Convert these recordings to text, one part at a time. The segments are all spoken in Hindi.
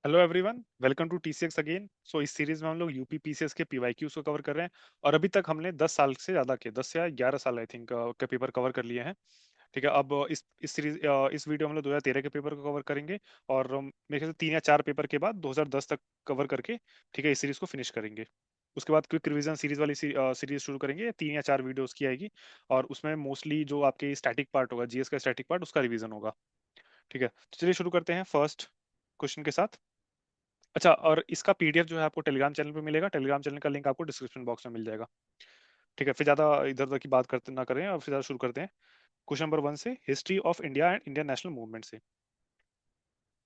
Hello everyone, welcome to TCX again. So इस सीरीज में हम लोग यूपी पीसीएस के पीवाईक्यूज को कवर कर रहे हैं। और अभी तक हमने 10 साल से ज़्यादा के 10 या 11 साल आई थिंक के पेपर कवर कर लिए हैं। ठीक है, अब इस सीरीज इस वीडियो में हम लोग 2013 के पेपर को कवर करेंगे। और मेरे ख्याल से 3 या 4 पेपर के बाद 2010 तक कवर करके ठीक है इस सीरीज को फिनिश करेंगे। उसके बाद क्विक रिवीजन सीरीज वाली सीरीज शुरू करेंगे, 3 या 4 वीडियोस की आएगी। और उसमें मोस्टली जो आपके स्टैटिक पार्ट होगा, जीएस का स्टैटिक पार्ट, उसका रिवीजन होगा। ठीक है, तो चलिए शुरू करते हैं फर्स्ट क्वेश्चन के साथ। अच्छा, और इसका पीडीएफ जो है आपको टेलीग्राम चैनल पे मिलेगा। टेलीग्राम चैनल का लिंक आपको डिस्क्रिप्शन बॉक्स में मिल जाएगा। ठीक है, फिर ज्यादा इधर उधर की बात करते ना करें और फिर ज्यादा शुरू करते हैं। क्वेश्चन नंबर 1 से, history of India and Indian national movement से।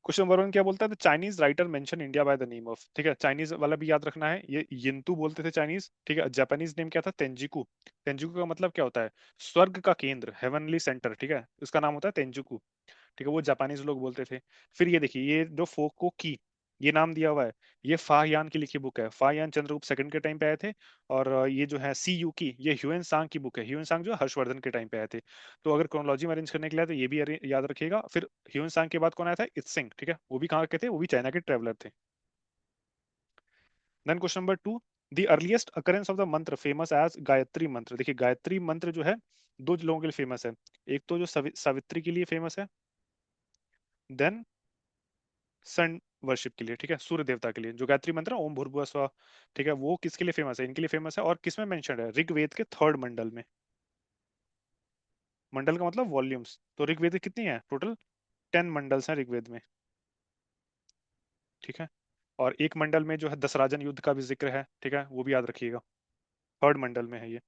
क्वेश्चन नंबर 1 क्या बोलता है? The Chinese writer mention India by the name of. ठीक है, चाइनीज वाला भी याद रखना है, ये यिंतु बोलते थे चाइनीज। ठीक है, जापानीज नेम क्या था? तेंजिकू। तेंजिकू का मतलब क्या होता है? स्वर्ग का केंद्र, हेवनली सेंटर। ठीक है, उसका नाम होता है तेंजिकू। ठीक है, वो जापानीज लोग बोलते थे। फिर ये देखिए, ये जो फोको की ये नाम दिया हुआ है, ये फाहियान की लिखी बुक है। फाहियान चंद्रगुप्त सेकंड के टाइम पे आए थे। और ये जो है सी यू की, ये ह्यूएन सांग की बुक है। ह्यूएन सांग जो हर्षवर्धन के टाइम पे आए थे। तो अगर क्रोनोलॉजी में अरेंज करने के लिए तो ये भी याद रखिएगा। फिर ह्यूएन सांग के बाद कौन आया था? इत्सिंग। ठीक है, वो भी कहाँ के थे? वो भी चाइना के ट्रेवलर थे। Then question number 2, the earliest occurrence of the mantra famous as Gayatri mantra. देखिए, गायत्री मंत्र जो है दो लोगों के लिए फेमस है। एक तो जो सावित्री के लिए फेमस है, देन सन वर्शिप के लिए। ठीक है, सूर्य देवता के लिए जो गायत्री मंत्र है, ओम भूर्भुवः स्वः। ठीक है, वो किसके लिए फेमस है? इनके लिए फेमस है। और किसमें मेंशन है? ऋग्वेद के थर्ड मंडल में। मंडल का मतलब वॉल्यूम्स। तो ऋग्वेद की कितनी है टोटल? 10 मंडल्स हैं ऋग्वेद में। ठीक है, और एक मंडल में जो है दसराजन युद्ध का भी जिक्र है। ठीक है, वो भी याद रखिएगा, थर्ड मंडल में है ये।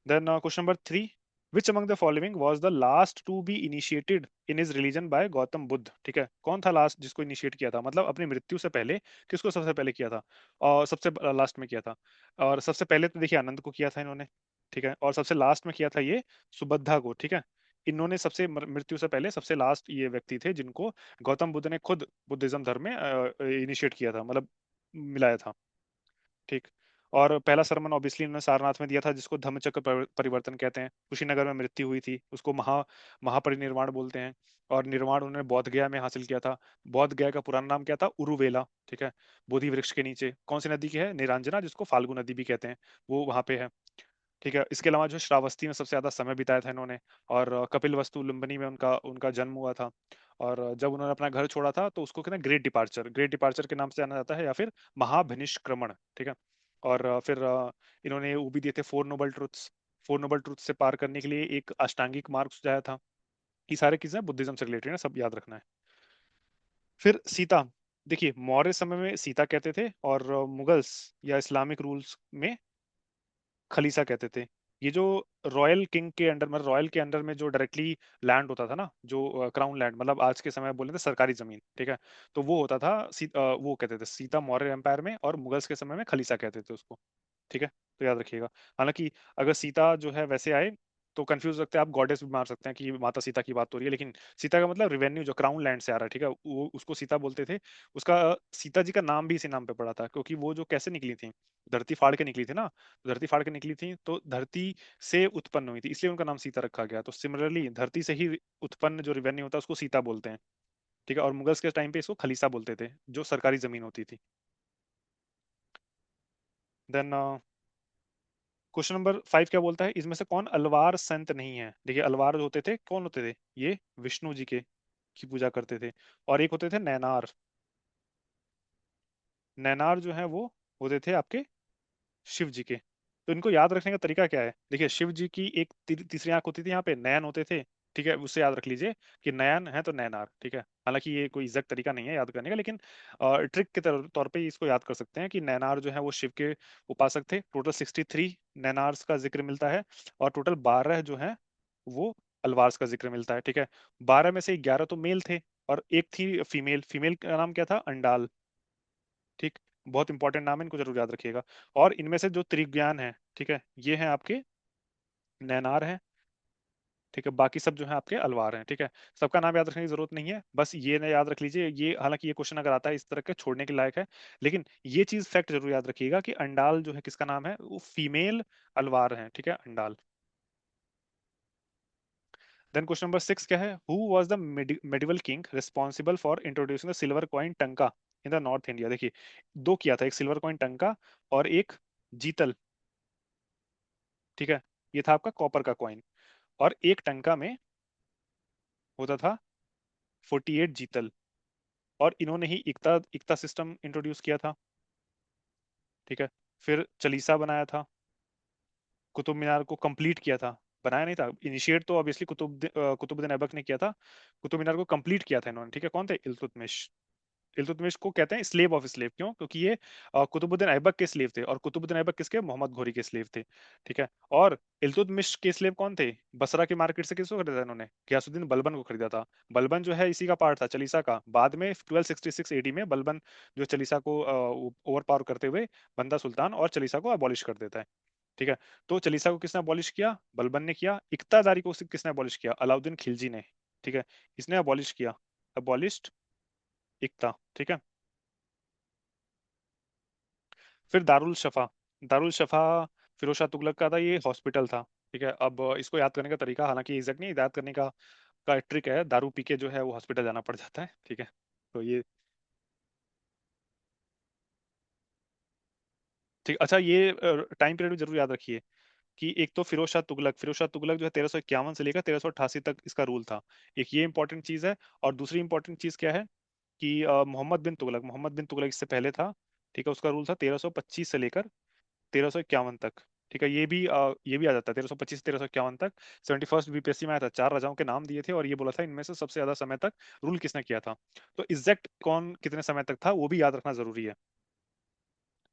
Then question number 3, which among the following was the last to be initiated in his religion by Gautam Buddha. ठीक है, कौन था लास्ट जिसको इनिशिएट किया था, मतलब अपनी मृत्यु से पहले किसको सबसे पहले किया था? और सबसे लास्ट में किया था। और सबसे पहले तो देखिए आनंद को किया था इन्होंने। ठीक है, और सबसे लास्ट में किया था ये सुबद्धा को। ठीक है, इन्होंने सबसे मृत्यु से पहले सबसे लास्ट ये व्यक्ति थे जिनको गौतम बुद्ध ने खुद बुद्धिज्म धर्म में इनिशिएट किया था, मतलब मिलाया था। ठीक, और पहला सरमन ऑब्वियसली उन्होंने सारनाथ में दिया था, जिसको धम्मचक्र परिवर्तन कहते हैं। कुशीनगर में मृत्यु हुई थी, उसको महापरिनिर्वाण बोलते हैं। और निर्वाण उन्होंने बोध गया में हासिल किया था। बोध गया का पुराना नाम क्या था? उरुवेला। ठीक है, बोधि वृक्ष के नीचे कौन सी नदी की है? निरांजना, जिसको फाल्गु नदी भी कहते हैं, वो वहां पे है। ठीक है, इसके अलावा जो श्रावस्ती में सबसे ज्यादा समय बिताया था इन्होंने। और कपिल वस्तु लुम्बिनी में उनका उनका जन्म हुआ था। और जब उन्होंने अपना घर छोड़ा था तो उसको कहते हैं ग्रेट डिपार्चर। ग्रेट डिपार्चर के नाम से जाना जाता है, या फिर महाभिनिष्क्रमण। ठीक है, और फिर इन्होंने वो भी दिए थे 4 नोबल ट्रुथ्स। 4 नोबल ट्रुथ से पार करने के लिए एक अष्टांगिक मार्ग सुझाया था। ये सारे चीजें बुद्धिज्म से रिलेटेड है, सब याद रखना है। फिर सीता, देखिए मौर्य समय में सीता कहते थे, और मुगल्स या इस्लामिक रूल्स में खलीसा कहते थे। ये जो रॉयल किंग के अंडर, मतलब रॉयल के अंडर में जो डायरेक्टली लैंड होता था ना, जो क्राउन लैंड, मतलब आज के समय बोले तो सरकारी जमीन। ठीक है, तो वो होता था वो कहते थे सीता मौर्य एम्पायर में, और मुगल्स के समय में खलीसा कहते थे उसको। ठीक है, तो याद रखिएगा। हालांकि अगर सीता जो है वैसे आए तो कंफ्यूज रखते हैं आप, गॉडेस भी मार सकते हैं कि माता सीता की बात हो रही है, लेकिन सीता का मतलब रिवेन्यू जो क्राउन लैंड से आ रहा है। ठीक है, वो उसको सीता बोलते थे। उसका सीता जी का नाम भी इसी नाम पे पड़ा था, क्योंकि वो जो कैसे निकली थी, धरती फाड़ के निकली थी ना। तो धरती फाड़ के निकली थी तो धरती से उत्पन्न हुई थी, इसलिए उनका नाम सीता रखा गया। तो सिमिलरली धरती से ही उत्पन्न जो रिवेन्यू होता है उसको सीता बोलते हैं। ठीक है, और मुगल्स के टाइम पे इसको खलीसा बोलते थे, जो सरकारी जमीन होती थी। देन क्वेश्चन नंबर 5 क्या बोलता है? इसमें से कौन अलवार संत नहीं है? देखिए, अलवार जो होते थे कौन होते थे? ये विष्णु जी के की पूजा करते थे। और एक होते थे नैनार। नैनार जो है वो होते थे आपके शिव जी के। तो इनको याद रखने का तरीका क्या है? देखिए, शिव जी की एक तीसरी आंख होती थी, यहाँ पे नयन होते थे। ठीक है, उससे याद रख लीजिए कि नयन है तो नैनार। ठीक है, हालांकि ये कोई एग्जैक्ट तरीका नहीं है याद करने का, लेकिन ट्रिक के तौर पे इसको याद कर सकते हैं कि नैनार जो है वो शिव के उपासक थे। टोटल 63 नैनार्स का जिक्र मिलता है। और टोटल 12 जो है वो अलवार्स का जिक्र मिलता है। ठीक है, 12 में से 11 तो मेल थे, और एक थी फीमेल। फीमेल का नाम क्या था? अंडाल। ठीक, बहुत इंपॉर्टेंट नाम है, इनको जरूर याद रखिएगा। और इनमें से जो त्रिज्ञान है, ठीक है, ये हैं आपके नैनार हैं। ठीक है, बाकी सब जो है आपके अलवार हैं। ठीक है, सबका नाम याद रखने की जरूरत नहीं है, बस ये ना याद रख लीजिए। ये हालांकि ये क्वेश्चन अगर आता है इस तरह के, छोड़ने के लायक है। लेकिन ये चीज फैक्ट जरूर याद रखिएगा कि अंडाल जो है किसका नाम है? वो फीमेल अलवार हैं। ठीक है, अंडाल। देन क्वेश्चन नंबर 6 क्या है, who was the medieval king responsible for introducing the silver coin टंका इन द नॉर्थ इंडिया। देखिए दो किया था, एक सिल्वर कॉइन टंका और एक जीतल, ठीक है। ये था आपका कॉपर का कॉइन, और एक टंका में होता था 48 जीतल, और इन्होंने ही इक्ता इक्ता सिस्टम इंट्रोड्यूस किया था, ठीक है। फिर चलीसा बनाया था, कुतुब मीनार को कंप्लीट किया था, बनाया नहीं था, इनिशिएट तो ऑब्वियसली कुतुबुद्दीन ऐबक ने किया था, कुतुब मीनार को कंप्लीट किया था इन्होंने, ठीक है। कौन थे? इल्तुतमिश। इल्तुतमिश को कहते हैं स्लेव ऑफ स्लेव, क्यों? क्योंकि ये कुतुबुद्दीन ऐबक के स्लेव थे, और कुतुबुद्दीन ऐबक किसके? मोहम्मद घोरी के स्लेव थे, ठीक है। और इल्तुतमिश के स्लेव कौन थे? बसरा की मार्केट से किसको खरीदा था इन्होंने? गयासुद्दीन बलबन को खरीदा था। बलबन जो है इसी का पार्ट था, चलीसा का। बाद में 1266 एडी में बलबन जो चलीसा को ओवर पावर करते हुए बंदा सुल्तान और चलीसा को अबॉलिश कर देता है, ठीक है। तो चलीसा को किसने अबॉलिश किया? बलबन ने किया। इक्तादारी को किसने अबॉलिश किया? अलाउद्दीन खिलजी ने, ठीक है। इसने अबॉलिश किया, अबॉलिश्ड इक्ता, ठीक है। फिर दारुल शफा। दारुल शफा फिरोज शाह तुगलक का था, ये हॉस्पिटल था, ठीक है। अब इसको याद करने का तरीका, हालांकि एग्जैक्ट नहीं याद करने का ट्रिक है, दारू पी के जो है वो हॉस्पिटल जाना पड़ जाता है, ठीक है। तो ये ठीक, अच्छा ये टाइम पीरियड भी जरूर याद रखिए कि एक तो फिरोज शाह तुगलक जो है 1351 से लेकर 1388 तक इसका रूल था, एक ये इंपॉर्टेंट चीज है। और दूसरी इंपॉर्टेंट चीज क्या है कि मोहम्मद बिन तुगलक इससे पहले था, ठीक है। उसका रूल था 1325 से लेकर 1351 तक, ठीक है। ये भी आ जाता है 1325 से 1351 तक। 71st बीपीएससी में आया था, चार राजाओं के नाम दिए थे और ये बोला था इनमें से सबसे ज्यादा समय तक रूल किसने किया था। तो एग्जैक्ट कौन कितने समय तक था वो भी याद रखना जरूरी है,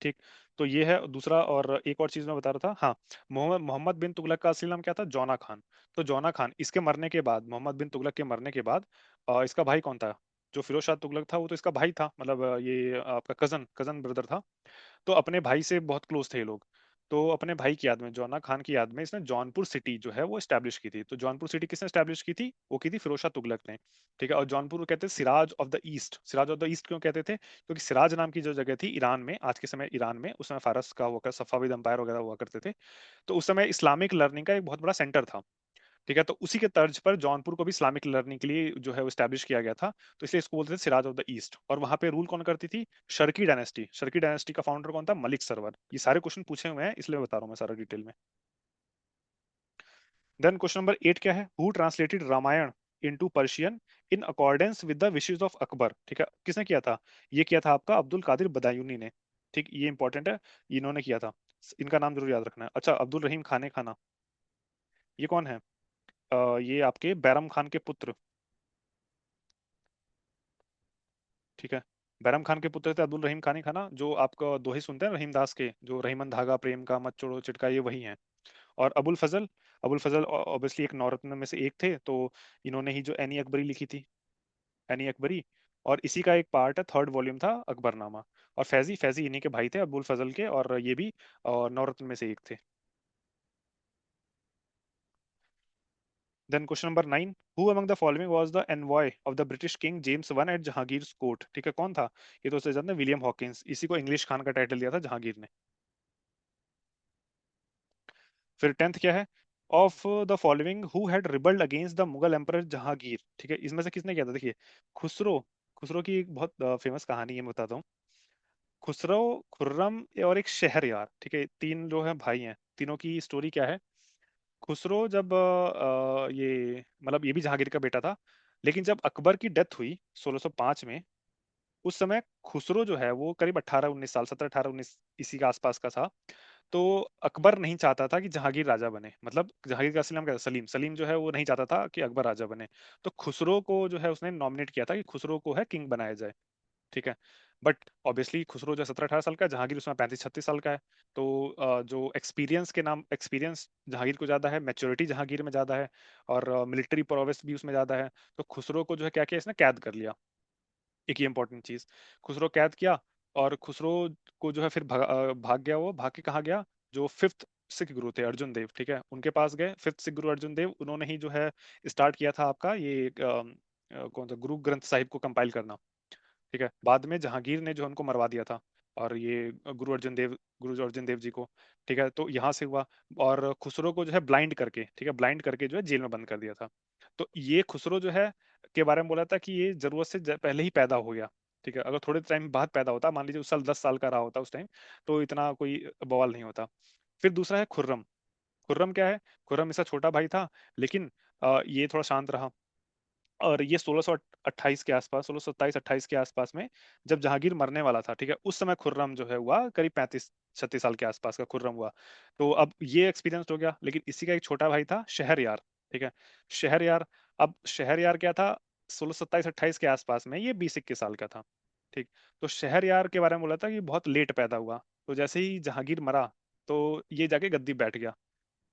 ठीक। तो ये है दूसरा। और एक और चीज मैं बता रहा था, हाँ, मोहम्मद मोहम्मद बिन तुगलक का असली नाम क्या था? जौना खान। तो जौना खान, इसके मरने के बाद, मोहम्मद बिन तुगलक के मरने के बाद इसका भाई कौन था? जो फिरोज शाह तुगलक था वो तो इसका भाई था, मतलब ये आपका कजन कजन ब्रदर था। तो अपने भाई से बहुत क्लोज थे ये लोग। तो अपने भाई की याद में, जौना खान की याद में, इसने जौनपुर सिटी जो है वो एस्टैब्लिश की थी। तो जौनपुर सिटी किसने एस्टैब्लिश की थी? वो की थी फिरोज शाह तुगलक ने, ठीक है। और जौनपुर को कहते हैं Siraj of the east. Siraj of the east क्यों कहते थे? क्योंकि सिराज नाम की जो जगह थी ईरान में, आज के समय ईरान में, उस समय फारस का हुआ सफाविद अंपायर वगैरह हुआ करते थे। तो उस समय इस्लामिक लर्निंग का एक बहुत बड़ा सेंटर था, ठीक है। तो उसी के तर्ज पर जौनपुर को भी इस्लामिक लर्निंग के लिए जो है वो स्टैब्लिश किया गया था। तो इसलिए इसको बोलते थे सिराज ऑफ द ईस्ट। और वहां पे रूल कौन करती थी? शर्की डायनेस्टी। शर्की डायनेस्टी का फाउंडर कौन था? मलिक सरवर। ये सारे क्वेश्चन पूछे हुए हैं, इसलिए बता रहा हूँ मैं सारा डिटेल में। देन क्वेश्चन नंबर 8 क्या है, who translated Ramayana into Persian in accordance with the wishes of Akbar, ठीक है। किसने किया था? ये किया था आपका अब्दुल कादिर बदायूनी ने, ठीक। ये इंपॉर्टेंट है, इन्होंने किया था। इनका नाम जरूर याद रखना है। अच्छा, अब्दुल रहीम खाने खाना, ये कौन है? ये आपके बैरम खान के पुत्र, ठीक है। बैरम खान के पुत्र थे अब्दुल रहीम खानी खाना, जो आपका दोहे सुनते हैं रहीम दास के, जो रहीमन धागा प्रेम का मत छोड़ो चिटका, ये वही हैं। और अबुल फजल ऑब्वियसली एक नौरत्न में से एक थे, तो इन्होंने ही जो एनी अकबरी लिखी थी, एनी अकबरी। और इसी का एक पार्ट है, थर्ड वॉल्यूम था अकबरनामा। और फैजी फैजी इन्हीं के भाई थे अबुल फजल के, और ये भी नौरत्न में से एक थे। Then question number 9, who among the following was the envoy of the British king James one at Jahangir court, ठीक है। कौन था? ये तो उससे ज्यादा विलियम हॉकिंस, इसी को इंग्लिश खान का टाइटल दिया था जहांगीर ने। फिर 10th क्या है, of the following who had rebelled against the Mughal emperor Jahangir, ठीक है। इसमें से किसने किया था? देखिए, खुसरो। खुसरो की एक बहुत फेमस कहानी है, मैं बताता हूँ। खुसरो, खुर्रम और एक शहरयार, ठीक है, तीन जो है भाई हैं, तीनों की स्टोरी क्या है। खुसरो जब ये मतलब ये भी जहांगीर का बेटा था, लेकिन जब अकबर की डेथ हुई 1605 में, उस समय खुसरो जो है वो करीब 18-19 साल, 17-18-19 इसी के आसपास का था। तो अकबर नहीं चाहता था कि जहांगीर राजा बने, मतलब जहांगीर का असली नाम क्या था? सलीम। सलीम जो है वो नहीं चाहता था कि अकबर राजा बने। तो खुसरो को जो है उसने नॉमिनेट किया था कि खुसरो को है किंग बनाया जाए, ठीक है। बट ऑब्वियसली खुसरो जो 17-18 साल का है, जहांगीर उसमें 35-36 साल का है। तो जो एक्सपीरियंस जहांगीर को ज्यादा है, मैच्योरिटी जहांगीर में ज्यादा है, और मिलिट्री प्रोवेस भी उसमें ज्यादा है। तो खुसरो को जो है क्या किया, इसने कैद कर लिया। एक ये इंपॉर्टेंट चीज, खुसरो कैद किया, और खुसरो को जो है फिर भाग गया। वो भाग के कहाँ गया? जो फिफ्थ सिख गुरु थे अर्जुन देव, ठीक है, उनके पास गए। फिफ्थ सिख गुरु अर्जुन देव, उन्होंने ही जो है स्टार्ट किया था आपका ये कौन सा गुरु ग्रंथ साहिब को कंपाइल करना, ठीक है। बाद में जहांगीर ने जो उनको मरवा दिया था, और ये गुरु अर्जुन देव जी को, ठीक है। तो यहाँ से हुआ। और खुसरो को जो है ब्लाइंड करके, ठीक है, ब्लाइंड करके जो है जेल में बंद कर दिया था। तो ये खुसरो जो है के बारे में बोला था कि ये जरूरत से पहले ही पैदा हो गया। ठीक है, अगर थोड़े टाइम बाद पैदा होता, मान लीजिए उस साल 10 साल का रहा होता उस टाइम, तो इतना कोई बवाल नहीं होता। फिर दूसरा है खुर्रम। खुर्रम क्या है? खुर्रम इसका छोटा भाई था, लेकिन ये थोड़ा शांत रहा। और ये 1628 के आसपास, 1627-28 के आसपास में, जब जहांगीर मरने वाला था, ठीक है, उस समय खुर्रम जो है हुआ, करीब 35-36 साल के आसपास का खुर्रम हुआ। तो अब ये एक्सपीरियंस हो गया, लेकिन इसी का एक छोटा भाई था शहरयार। ठीक है, शहरयार। अब शहरयार क्या था? 1627-28 के आसपास में ये 20-21 साल का था। ठीक। तो शहरयार के बारे में बोला था कि बहुत लेट पैदा हुआ। तो जैसे ही जहांगीर मरा, तो ये जाके गद्दी बैठ गया।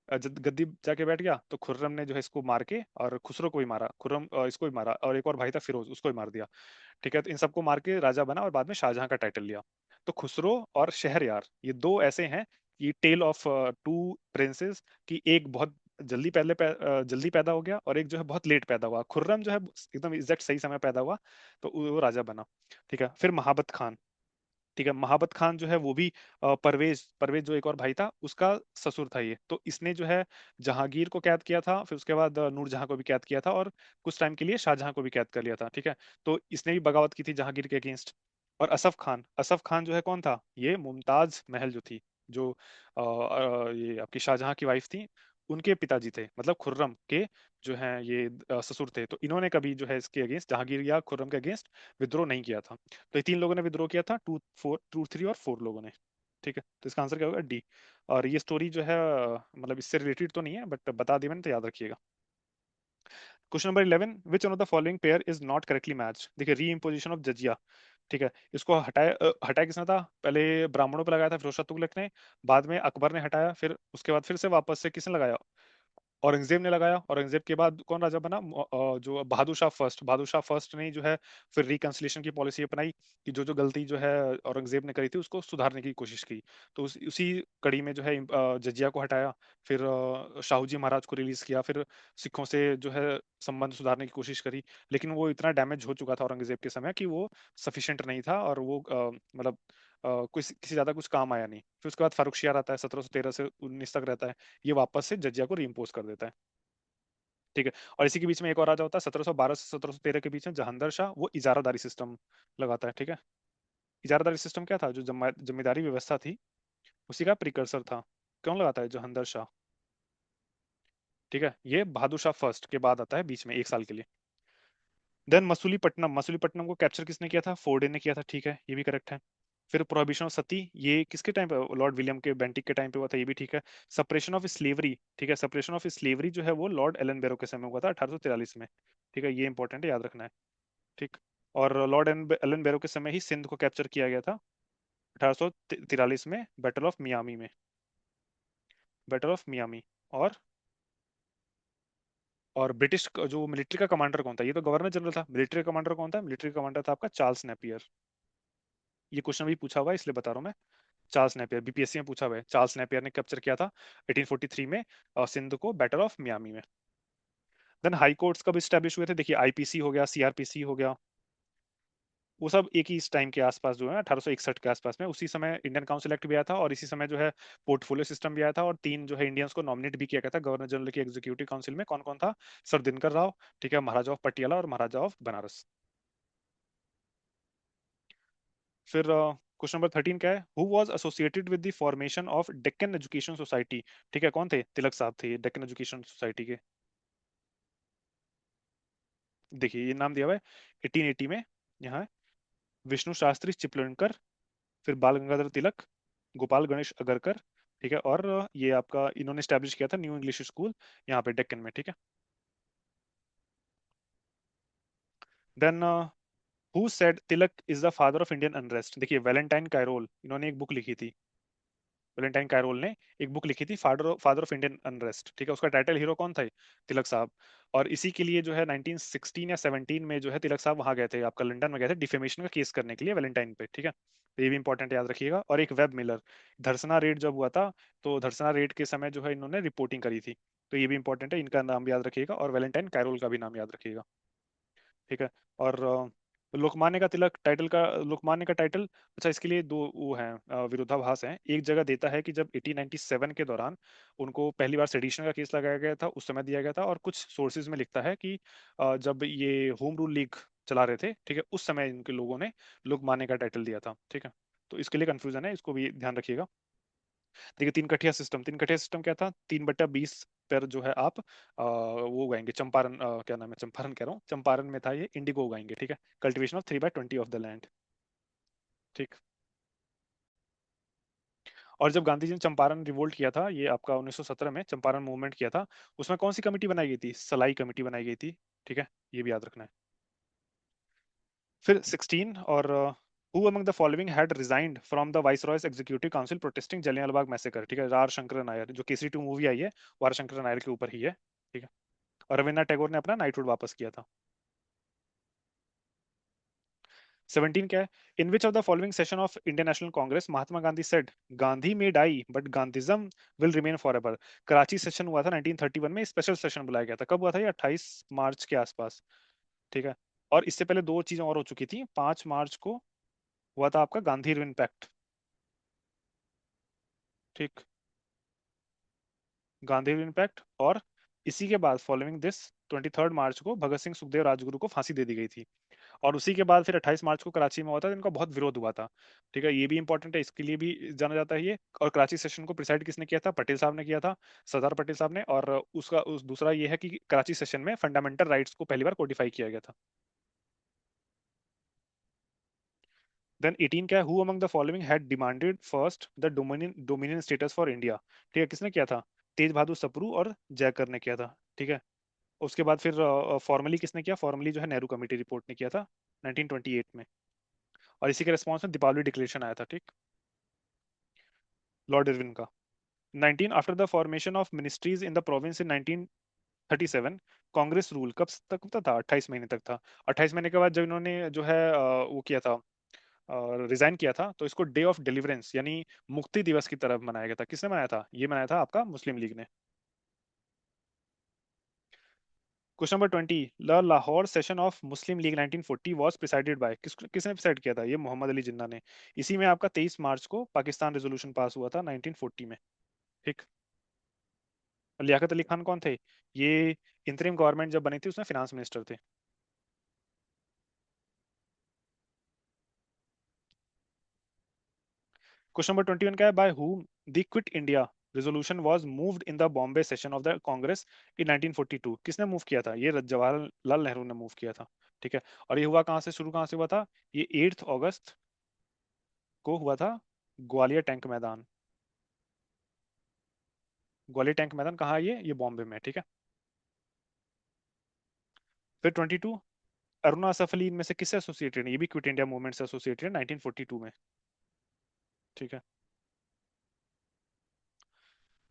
जब गद्दी जाके बैठ गया, तो खुर्रम ने जो है इसको मार के, और खुसरो को भी मारा, खुर्रम इसको भी मारा, और एक और भाई था फिरोज, उसको भी मार दिया। ठीक है, तो इन सबको मार के राजा बना और बाद में शाहजहां का टाइटल लिया। तो खुसरो और शहरयार, ये दो ऐसे हैं, ये टेल ऑफ टू प्रिंसेस, कि एक बहुत जल्दी पैदा हो गया, और एक जो है बहुत लेट पैदा हुआ। खुर्रम जो है एकदम एग्जैक्ट सही समय पैदा हुआ, तो वो राजा बना। ठीक है, फिर महाबत खान। ठीक है, महाबत खान जो है वो भी परवेज परवेज जो एक और भाई था, उसका ससुर था ये। तो इसने जो है जहांगीर को कैद किया था, फिर उसके बाद नूरजहां को भी कैद किया था, और कुछ टाइम के लिए शाहजहां को भी कैद कर लिया था। ठीक है, तो इसने भी बगावत की थी जहांगीर के अगेंस्ट। और असफ खान जो है कौन था? ये मुमताज महल जो थी, जो ये आपकी शाहजहां की वाइफ थी, उनके पिताजी थे, मतलब खुर्रम के जो हैं ये ससुर थे। तो इन्होंने कभी जो है इसके अगेंस्ट, जहांगीर या खुर्रम के अगेंस्ट विद्रोह नहीं किया था। तो ये तीन लोगों ने विद्रोह किया था, टू थ्री और फोर लोगों ने। ठीक है, तो इसका आंसर क्या होगा? डी। और ये स्टोरी जो है मतलब इससे रिलेटेड तो नहीं है, बट बता दी मैंने, तो याद रखिएगा। Question number 11, which one of the following pair is not correctly match? देखिए, री इम्पोजिशन ऑफ जजिया। ठीक है, इसको हटाया किसने था? पहले ब्राह्मणों पे लगाया था फिरोज शाह तुगलक ने, बाद में अकबर ने हटाया, फिर उसके बाद फिर से वापस से किसने लगाया? औरंगजेब ने लगाया। औरंगजेब के बाद कौन राजा बना? जो बहादुर शाह फर्स्ट ने जो है फिर रिकंसिलिएशन की पॉलिसी अपनाई, कि जो जो गलती जो है औरंगजेब ने करी थी उसको सुधारने की कोशिश की। तो उसी कड़ी में जो है जजिया को हटाया, फिर शाहू जी महाराज को रिलीज किया, फिर सिखों से जो है संबंध सुधारने की कोशिश करी। लेकिन वो इतना डैमेज हो चुका था औरंगजेब के समय, कि वो सफिशिएंट नहीं था, और वो मतलब कुछ किसी ज्यादा कुछ काम आया नहीं। फिर उसके बाद फारुखशियार आता है, 1713 से 19 तक रहता है। ये वापस से जजिया को रीइंपोज कर देता है। ठीक है, और इसी के बीच में एक और राजा होता है 1712 से 1713 के बीच में, जहांदर शाह, वो इजारादारी सिस्टम लगाता है। ठीक है, इजारादारी सिस्टम क्या था? जो जमींदारी व्यवस्था थी, उसी का प्रिकर्सर था। कौन लगाता है? जहांदर शाह। ठीक है, ये बहादुर शाह फर्स्ट के बाद आता है बीच में एक साल के लिए। देन मसूलीपट्टनम को कैप्चर किसने किया था? फोर्डे ने किया था। ठीक है, ये भी करेक्ट है। फिर प्रोहिबिशन ऑफ सती, ये किसके टाइम पे? लॉर्ड विलियम के बेंटिक के टाइम पे हुआ था, ये भी ठीक है। सप्रेशन ऑफ स्लेवरी, ठीक है, सप्रेशन ऑफ स्लेवरी जो है वो लॉर्ड एलन बैरो के समय हुआ था, 1843 में। ठीक है, ये इंपॉर्टेंट है, याद रखना है। ठीक। और लॉर्ड एलन बैरो के समय ही सिंध को कैप्चर किया गया था, 1843 में, बैटल ऑफ मियामी में। Battle of Miami. और ब्रिटिश जो मिलिट्री का कमांडर कौन था? ये तो गवर्नर जनरल था, मिलिट्री का कमांडर कौन था? मिलिट्री कमांडर था आपका चार्ल्स नेपियर। ये क्वेश्चन भी पूछा हुआ है, इसलिए बता रहा हूँ मैं। चार्ल्स नेपियर, बीपीएससी में पूछा हुआ है, चार्ल्स नेपियर ने कैप्चर किया था 1843 में सिंध को, बैटल ऑफ मियामी में। देन हाई कोर्ट्स कब स्टैब्लिश हुए थे? देखिए, आईपीसी हो गया, सीआरपीसी हो गया, वो सब एक ही इस टाइम के आसपास जो है 1861 के आसपास में, उसी समय इंडियन काउंसिल एक्ट भी आया था, और इसी समय जो है पोर्टफोलियो सिस्टम भी आया था, और तीन जो है इंडियंस को नॉमिनेट भी किया गया था गवर्नर जनरल की एग्जीक्यूटिव काउंसिल में। कौन कौन था? सर दिनकर राव, ठीक है, महाराजा ऑफ पटियाला और महाराजा ऑफ बनारस। फिर क्वेश्चन नंबर 13 क्या है? Who was associated with the formation of Deccan education society? ठीक है, कौन थे? तिलक साहब थे डेक्कन एजुकेशन सोसाइटी के। देखिए, ये नाम दिया हुआ है 1880 में, यहाँ है, विष्णु शास्त्री चिपलूणकर, फिर बाल गंगाधर तिलक, गोपाल गणेश अगरकर। ठीक है, और ये आपका इन्होंने स्टैब्लिश किया था न्यू इंग्लिश स्कूल यहाँ पे डेक्कन में। ठीक है, then who said Tilak is the father of Indian unrest? देखिए, वैलेंटाइन कैरोल, इन्होंने एक बुक लिखी थी। वैलेंटाइन कैरोल ने एक बुक लिखी थी, फादर ऑफ इंडियन अनरेस्ट। ठीक है, उसका टाइटल हीरो कौन था? तिलक साहब। और इसी के लिए जो है 1916 या 17 में जो है तिलक साहब वहां गए थे, आपका लंदन में गए थे, डिफेमेशन का केस करने के लिए वैलेंटाइन पे। ठीक है, तो ये भी इंपॉर्टेंट, याद रखिएगा। और एक वेब मिलर, धरसना रेड जब हुआ था, तो धरसना रेड के समय जो है इन्होंने रिपोर्टिंग करी थी। तो ये भी इंपॉर्टेंट है, इनका नाम भी याद रखिएगा, और वैलेंटाइन कैरोल का भी नाम याद रखिएगा। ठीक है, और लोकमान्य का तिलक टाइटल का, लोकमान्य का टाइटल, अच्छा इसके लिए दो वो हैं, विरोधाभास हैं। एक जगह देता है कि जब 1897 के दौरान उनको पहली बार सेडिशन का केस लगाया गया था उस समय दिया गया था, और कुछ सोर्सेज में लिखता है कि जब ये होम रूल लीग चला रहे थे, ठीक है, उस समय इनके लोगों ने लोकमान्य का टाइटल दिया था, ठीक है। तो इसके लिए कंफ्यूजन है, इसको भी ध्यान रखिएगा। देखिए तीन कठिया सिस्टम क्या था, 3/20 पर जो है आप वो उगाएंगे चंपारण, क्या नाम है, चंपारण कह रहा हूँ, चंपारण में था ये, इंडिगो उगाएंगे, ठीक है। Cultivation of 3/20 of the land, ठीक। और जब गांधी जी ने चंपारण रिवोल्ट किया था, ये आपका 1917 में चंपारण मूवमेंट किया था, उसमें कौन सी कमेटी बनाई गई थी, सलाई कमेटी बनाई गई थी, ठीक है, ये भी याद रखना है। फिर 16 और who among the following had resigned from the viceroy's executive council protesting Jallianwala massacre, ठीक है, आर शंकर नायर, जो केसरी 2 मूवी आई है वो आर शंकर नायर के ऊपर ही है, ठीक है। और रविन्द्रनाथ टैगोर ने अपना नाइटहुड वापस किया था। 17 क्या है, in which of the following session of Indian National Congress Mahatma Gandhi said Gandhi may die but Gandhism will remain forever एवर। कराची सेशन हुआ था 1931 में, स्पेशल सेशन बुलाया गया था, कब हुआ था ये, 28 मार्च के आसपास, ठीक है। और इससे पहले दो चीजें और हो चुकी थी, 5 मार्च को हुआ था आपका गांधी इरविन पैक्ट, ठीक, गांधी इम्पैक्ट। और इसी के बाद फॉलोइंग दिस 23 मार्च को भगत सिंह सुखदेव राजगुरु को फांसी दे दी गई थी। और उसी के बाद फिर 28 मार्च को कराची में हुआ था, इनका बहुत विरोध हुआ था, ठीक है, ये भी इंपॉर्टेंट है, इसके लिए भी जाना जाता है ये। और कराची सेशन को प्रिसाइड किसने किया था, पटेल साहब ने किया था, सरदार पटेल साहब ने। और उसका दूसरा ये है कि कराची सेशन में फंडामेंटल राइट्स को पहली बार कोडिफाई किया गया था। देन 18 क्या है, who among the following had demanded first the dominion status for India, ठीक है, किसने किया था, तेज बहादुर सप्रू और जयकर ने किया था, ठीक है। उसके बाद फिर फॉर्मली किसने किया, फॉर्मली जो है नेहरू कमेटी रिपोर्ट ने किया था 1928 में। और इसी के रिस्पॉन्स में दीपावली डिक्लेरेशन आया था, ठीक, लॉर्ड इरविन का। 19 after the formation of ministries in the province in 1937 Congress rule कब तक था, 28 महीने तक था। 28 महीने के बाद जब इन्होंने जो है वो किया था, रिजाइन किया था, तो इसको डे ऑफ डिलीवरेंस यानी मुक्ति दिवस की तरफ मनाया गया था। किसने मनाया था, ये मनाया था आपका मुस्लिम लीग ने। Question number 20, the Lahore session of Muslim league 1940 was presided bye, किसने प्रिसाइड किया था, ये मोहम्मद अली जिन्ना ने। इसी में आपका 23 मार्च को पाकिस्तान रेजोल्यूशन पास हुआ था 1940 में, ठीक। लियाकत अली खान कौन थे, ये इंतरिम गवर्नमेंट जब बनी थी उसमें फिनांस मिनिस्टर थे। क्वेश्चन नंबर 21 क्या है, by whom the quit India resolution was moved in the Bombay session of the Congress in 1942, किसने मूव किया था, ये जवाहरलाल नेहरू ने मूव किया था, ठीक है। और ये हुआ कहाँ से, शुरू कहाँ से हुआ था, ये 8 अगस्त को हुआ था, ग्वालियर टैंक मैदान। ग्वालियर टैंक मैदान कहाँ है, ये बॉम्बे में, ठीक है। फिर 22, अरुणा असफ अली इनमें से किससे एसोसिएटेड है, ये भी क्विट इंडिया मूवमेंट से एसोसिएटेड है 1942 में, ठीक है।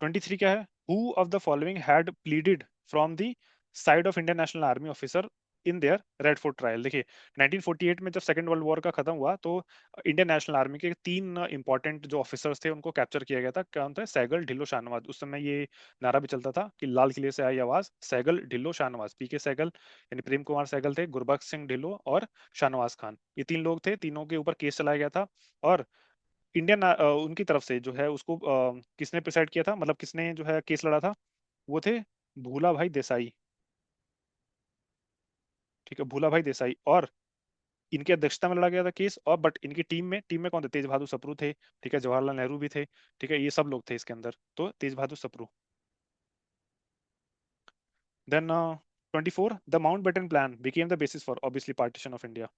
23 क्या है, who of the following had pleaded from the side of Indian national army officer in their red fort trial. देखिए 1948 में जब सेकंड वर्ल्ड वॉर का खत्म हुआ, तो इंडियन नेशनल आर्मी के तीन इंपॉर्टेंट जो ऑफिसर्स थे उनको कैप्चर किया गया था, कौन थे, सैगल, ढिल्लो, शाहनवाज। उस समय ये नारा भी चलता था कि लाल किले से आई आवाज, सैगल, ढिल्लो, शाहनवाज। पीके सैगल यानी प्रेम कुमार सैगल थे, गुरबख्श सिंह ढिल्लो और शाहनवाज खान, ये तीन लोग थे, तीनों के ऊपर केस चलाया गया था। और इंडियन उनकी तरफ से जो है उसको किसने प्रिसाइड किया था, मतलब किसने जो है केस लड़ा था, वो थे भूला भाई देसाई, ठीक है, भूला भाई देसाई। और इनकी अध्यक्षता में लड़ा गया था केस। और बट इनकी टीम में कौन थे, तेज बहादुर सप्रू थे, ठीक है, जवाहरलाल नेहरू भी थे, ठीक है, ये सब लोग थे इसके अंदर, तो Tej Bahadur Sapru. Then 24, the Mountbatten plan became the basis for obviously partition of India.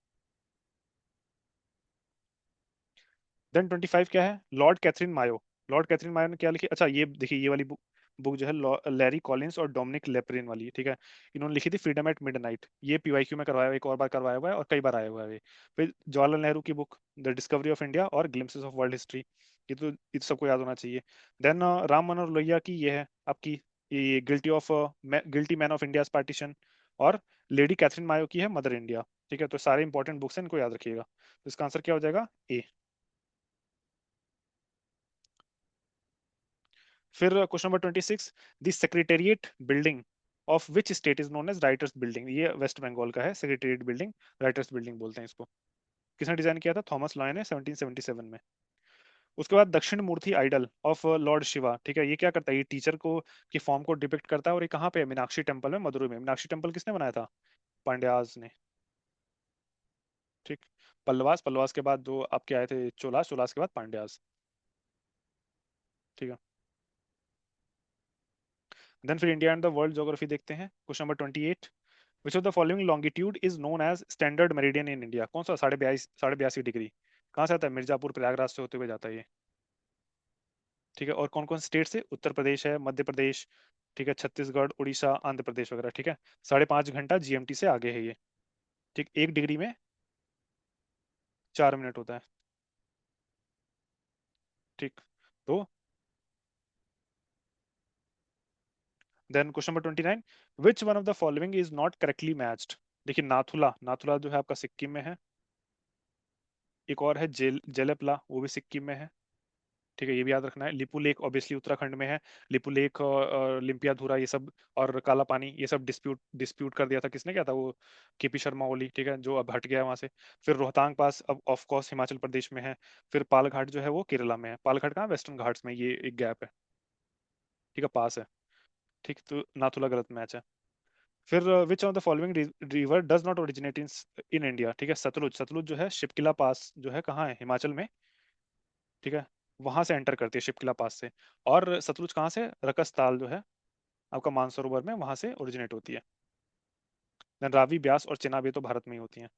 Then 25 क्या है, lord Katherine Mayo. Lord Katherine Mayo ने क्या लिखी, अच्छा ये देखिए, ये वाली बुक बुक जो है लैरी कॉलिंस और डोमिनिक लेपरिन वाली, ठीक है। इन्होंने लिखी थी फ्रीडम एट मिडनाइट, ये पीवाईक्यू में करवाया हुआ, एक और बार करवाया हुआ है और कई बार आया हुआ है ये। फिर जवाहरलाल नेहरू की book the discovery of India और ग्लिम्पसेस ऑफ वर्ल्ड हिस्ट्री, ये तो सबको याद होना चाहिए। देन राम मनोहर लोहिया की ये है आपकी, ये guilty man of India partition. और लेडी कैथरीन मायो की है मदर इंडिया, ठीक है। तो सारे इंपॉर्टेंट बुक्स हैं, इनको याद रखिएगा। तो इसका आंसर क्या हो जाएगा, ए। फिर question number 26, the secretariat building of which state is known as Writers Building? ये वेस्ट बंगाल का है, सेक्रेटेरिएट बिल्डिंग, राइटर्स बिल्डिंग बोलते हैं इसको। किसने डिजाइन किया था? थॉमस लॉय ने 1777 में। उसके बाद दक्षिण मूर्ति आइडल ऑफ लॉर्ड शिवा, ठीक है, ये क्या करता है? ये टीचर को की फॉर्म को डिपिक्ट करता है, और ये कहाँ पे है? मीनाक्षी टेम्पल में, मदुरई में। मीनाक्षी टेम्पल किसने बनाया था? पांड्याज ने। ठीक। पल्लवास, पल्लवास के बाद जो आपके आए थे चोलास, चोलास के बाद पांड्याज। ठीक है। देन फिर India and the world geography देखते हैं। Question number 28, which of the following longitude is known as standard meridian in India? कौन सा? 82.5 डिग्री कहाँ से आता है? मिर्जापुर प्रयागराज से होते हुए जाता है ये। ठीक है। और कौन कौन स्टेट से? उत्तर प्रदेश है, मध्य प्रदेश, ठीक है, छत्तीसगढ़, उड़ीसा, आंध्र प्रदेश वगैरह। ठीक है। 5.5 घंटा जीएमटी से आगे है ये। ठीक। 1 डिग्री में 4 मिनट होता है। ठीक। तो then question number 29, which one of the following is not correctly matched? देखिए, नाथुला, नाथुला जो है आपका सिक्किम में है। एक और है जेलेपला, वो भी सिक्किम में है। ठीक है, ये भी याद रखना है। लिपू लेक ऑब्वियसली उत्तराखंड में है। लिपू लेक, लिम्पियाधुरा, ये सब, और काला पानी, ये सब डिस्प्यूट डिस्प्यूट कर दिया था। किसने किया था? वो केपी शर्मा ओली, ठीक है, जो अब हट गया है वहां से। फिर रोहतांग पास अब ऑफ कोर्स हिमाचल प्रदेश में है। फिर पालघाट जो है वो केरला में है। पालघाट कहाँ? वेस्टर्न घाट्स में, ये एक गैप है। ठीक है, पास है। ठीक, तो नाथुला गलत मैच है। फिर विच of the following river does not originate in India? ठीक है, सतलुज, सतलुज जो है शिपकिला पास जो है कहाँ है? हिमाचल में। ठीक है, वहां से एंटर करती है शिपकिला पास से। और सतलुज कहाँ से? रकसताल जो है आपका मानसरोवर में, वहां से ओरिजिनेट होती है। देन रावी, ब्यास और चेनाब, ये तो भारत में ही होती है।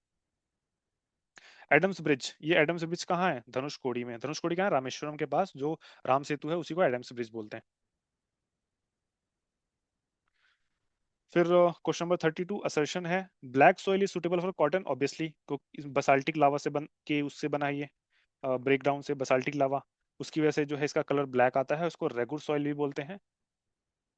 एडम्स ब्रिज, ये एडम्स ब्रिज कहाँ है? धनुषकोडी में। धनुषकोडी कहाँ है? रामेश्वरम के पास। जो राम सेतु है उसी को एडम्स ब्रिज बोलते हैं। फिर क्वेश्चन नंबर 32 असर्शन है, black soil is suitable for cotton, obviously basaltic lava से बन के उससे बना है ये, ब्रेक डाउन से बसाल्टिक लावा, उसकी वजह से जो है इसका कलर ब्लैक आता है। उसको रेगुर सॉइल भी बोलते हैं।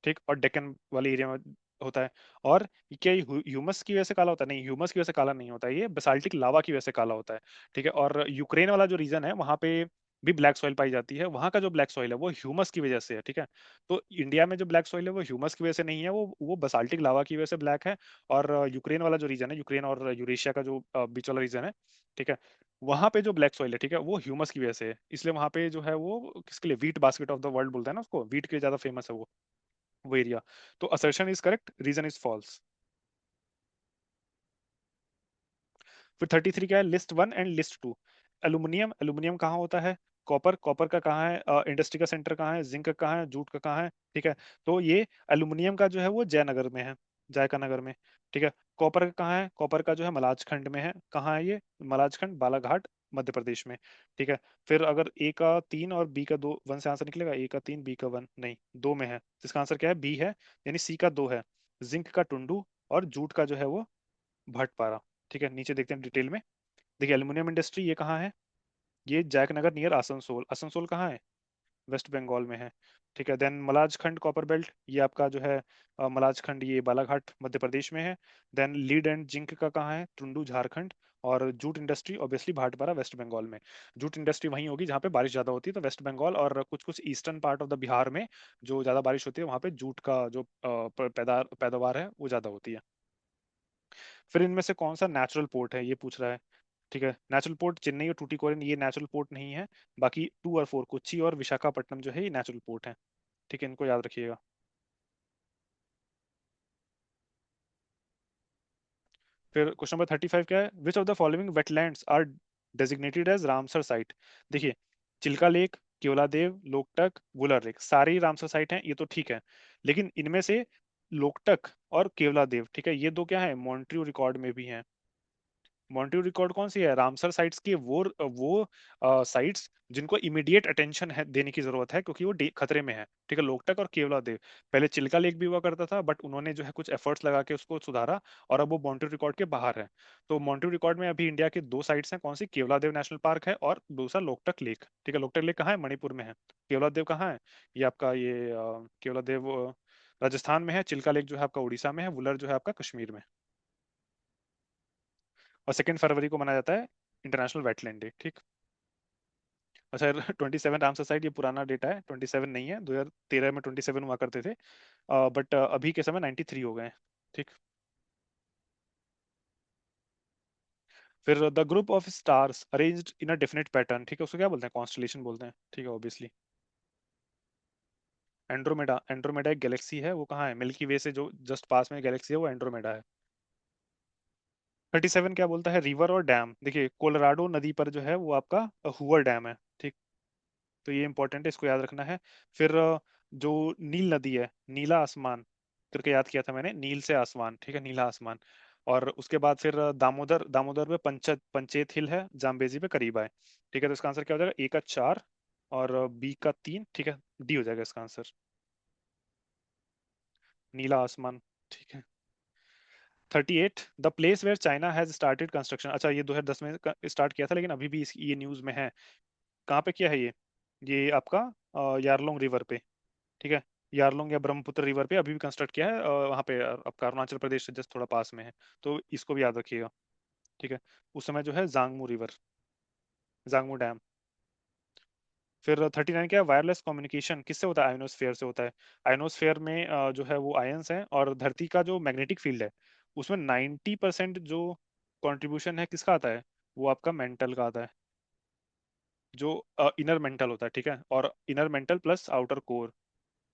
ठीक। और डेक्कन वाले एरिया में होता है। और क्या ये ह्यूमस की वजह से काला होता है? नहीं, ह्यूमस की वजह से काला नहीं होता है, ये बेसाल्टिक लावा की वजह से काला होता है। ठीक है। और यूक्रेन वाला जो रीजन है वहां पे भी ब्लैक सॉइल पाई जाती है। वहां का जो ब्लैक सॉइल है वो ह्यूमस की वजह से है। ठीक है। तो इंडिया में जो ब्लैक सॉइल है वो ह्यूमस की वजह से नहीं है, वो बसाल्टिक लावा की वजह से ब्लैक है। और यूक्रेन वाला जो रीजन है, यूक्रेन और यूरेशिया का जो बीच वाला रीजन है, ठीक है, वहां पे जो ब्लैक सॉइल है, ठीक है, वो ह्यूमस की वजह से है। इसलिए वहां पे जो है वो किसके लिए? Wheat basket of the world बोलते हैं ना उसको, वीट के लिए ज्यादा फेमस है वो एरिया। तो assertion is correct, reason is false. फिर 33 क्या है? List one and list two. Aluminium, aluminium कहाँ होता है? कॉपर, कॉपर का कहाँ है? इंडस्ट्री का सेंटर कहाँ है? जिंक का कहाँ है? जूट का कहाँ है? ठीक है। तो ये एल्यूमिनियम का जो है वो जयनगर में है, जायका नगर में। ठीक है। कॉपर का कहाँ है? कॉपर का जो है मलाजखंड में है। कहाँ है ये? मलाजखंड, बालाघाट, मध्य प्रदेश में। ठीक है। फिर अगर ए का 3 और बी का 2, वन से आंसर निकलेगा। ए का 3, बी का 1, नहीं, 2 में है। तो इसका आंसर क्या है? बी है, यानी सी का 2 है। जिंक का टुंडू, और जूट का जो है वो भटपारा। ठीक है, नीचे देखते हैं डिटेल में। देखिए, एल्यूमिनियम इंडस्ट्री ये कहाँ है? ये जयकनगर नियर आसनसोल। आसनसोल कहाँ है? वेस्ट बंगाल में है। ठीक है। देन मलाजखंड कॉपर बेल्ट, ये आपका जो है मलाजखंड, ये बालाघाट मध्य प्रदेश में है। देन लीड एंड जिंक का कहाँ है? टुंडू, झारखंड। और jute industry obviously Bhatpara, west Bengal में। जूट इंडस्ट्री वहीं होगी जहाँ पे बारिश ज्यादा होती है, तो वेस्ट बंगाल और कुछ कुछ eastern part of the Bihar में जो ज्यादा बारिश होती है वहाँ पे जूट का जो पैदावार है वो ज्यादा होती है। फिर इनमें से कौन सा नेचुरल पोर्ट है, ये पूछ रहा है। ठीक है, नेचुरल पोर्ट चेन्नई और टूटिकोरिन ये नेचुरल पोर्ट नहीं है। बाकी 2 और 4, कोच्चि और विशाखापट्टनम जो है ये नेचुरल पोर्ट है। ठीक है, इनको याद रखिएगा। फिर क्वेश्चन नंबर 35 क्या है? Which of the following wetlands are designated as Ramsar site? देखिए, चिल्का लेक, केवलादेव, लोकटक, वुलर लेक, सारे ही रामसर साइट हैं, ये तो ठीक है। लेकिन इनमें से लोकटक और केवलादेव, ठीक है, ये दो क्या है? मॉन्ट्रियो रिकॉर्ड में भी हैं। मॉन्ट्रियो रिकॉर्ड कौन सी है? रामसर साइट्स की वो साइट्स जिनको इमीडिएट अटेंशन है देने की जरूरत है, क्योंकि वो खतरे में है। ठीक है, लोकटक और केवलादेव। पहले चिल्का लेक भी हुआ करता था, बट उन्होंने जो है कुछ एफर्ट्स लगा के उसको सुधारा, और अब वो मॉन्ट्रियो रिकॉर्ड के बाहर है। तो मॉन्ट्रियो रिकॉर्ड में अभी इंडिया के 2 साइट्स हैं। कौन सी? केवलादेव नेशनल पार्क है, और दूसरा लोकटक लेक। ठीक है, लोकटक लेक कहाँ है? मणिपुर में है। केवलादेव कहाँ है? ये आपका ये केवलादेव राजस्थान में है। चिल्का लेक जो है आपका उड़ीसा में है। वुलर जो है आपका कश्मीर में। और 2 फरवरी को मनाया जाता है इंटरनेशनल वेटलैंड डे। ठीक। अच्छा 27 रामसर साइट, ये पुराना डेटा है, 27 नहीं है, 2013 में 27 हुआ करते थे, बट अभी के समय 93 हो गए हैं। ठीक। फिर the group of stars arranged in a definite pattern, ठीक है, उसको क्या बोलते हैं, कॉन्स्टलेशन बोलते हैं, ठीक है ऑब्वियसली। एंड्रोमेडा, एंड्रोमेडा एक गैलेक्सी है, वो कहाँ है, मिल्की वे से जो जस्ट पास में गैलेक्सी है वो एंड्रोमेडा है। 37 क्या बोलता है, रिवर और डैम, देखिए कोलोराडो नदी पर जो है वो आपका हुवर डैम है, ठीक। तो ये इंपॉर्टेंट है, इसको याद रखना है। फिर जो नील नदी है, नीला आसमान करके याद किया था मैंने, नील से आसमान, ठीक है, नीला आसमान। और उसके बाद फिर दामोदर, दामोदर पे पंचेत हिल है, जाम्बेजी पे करीब आए, ठीक है। तो इसका आंसर क्या हो जाएगा, ए का 4 और बी का 3, ठीक है, डी हो जाएगा इसका आंसर, नीला आसमान, ठीक है। 38 the place where China has started construction, अच्छा ये 2010 में स्टार्ट किया था, लेकिन अभी भी ये न्यूज में है। कहाँ पे किया है ये आपका यारलोंग रिवर पे, ठीक है, यारलोंग या ब्रह्मपुत्र रिवर पे अभी भी कंस्ट्रक्ट किया है, वहाँ पे आपका अरुणाचल प्रदेश से जस्ट थोड़ा पास में है। तो इसको भी याद रखिएगा, ठीक है। उस समय जो है जांगमू रिवर, जांगमू डैम। फिर 39 क्या है, वायरलेस कम्युनिकेशन किससे होता है, आयोनोस्फेयर से होता है। आयोनोस्फेयर में जो है वो आयंस हैं, और धरती का जो मैग्नेटिक फील्ड है उसमें 90% जो कंट्रीब्यूशन है किसका आता है, वो आपका मेंटल का आता है, जो इनर मेंटल होता है, ठीक है, और inner mental plus outer core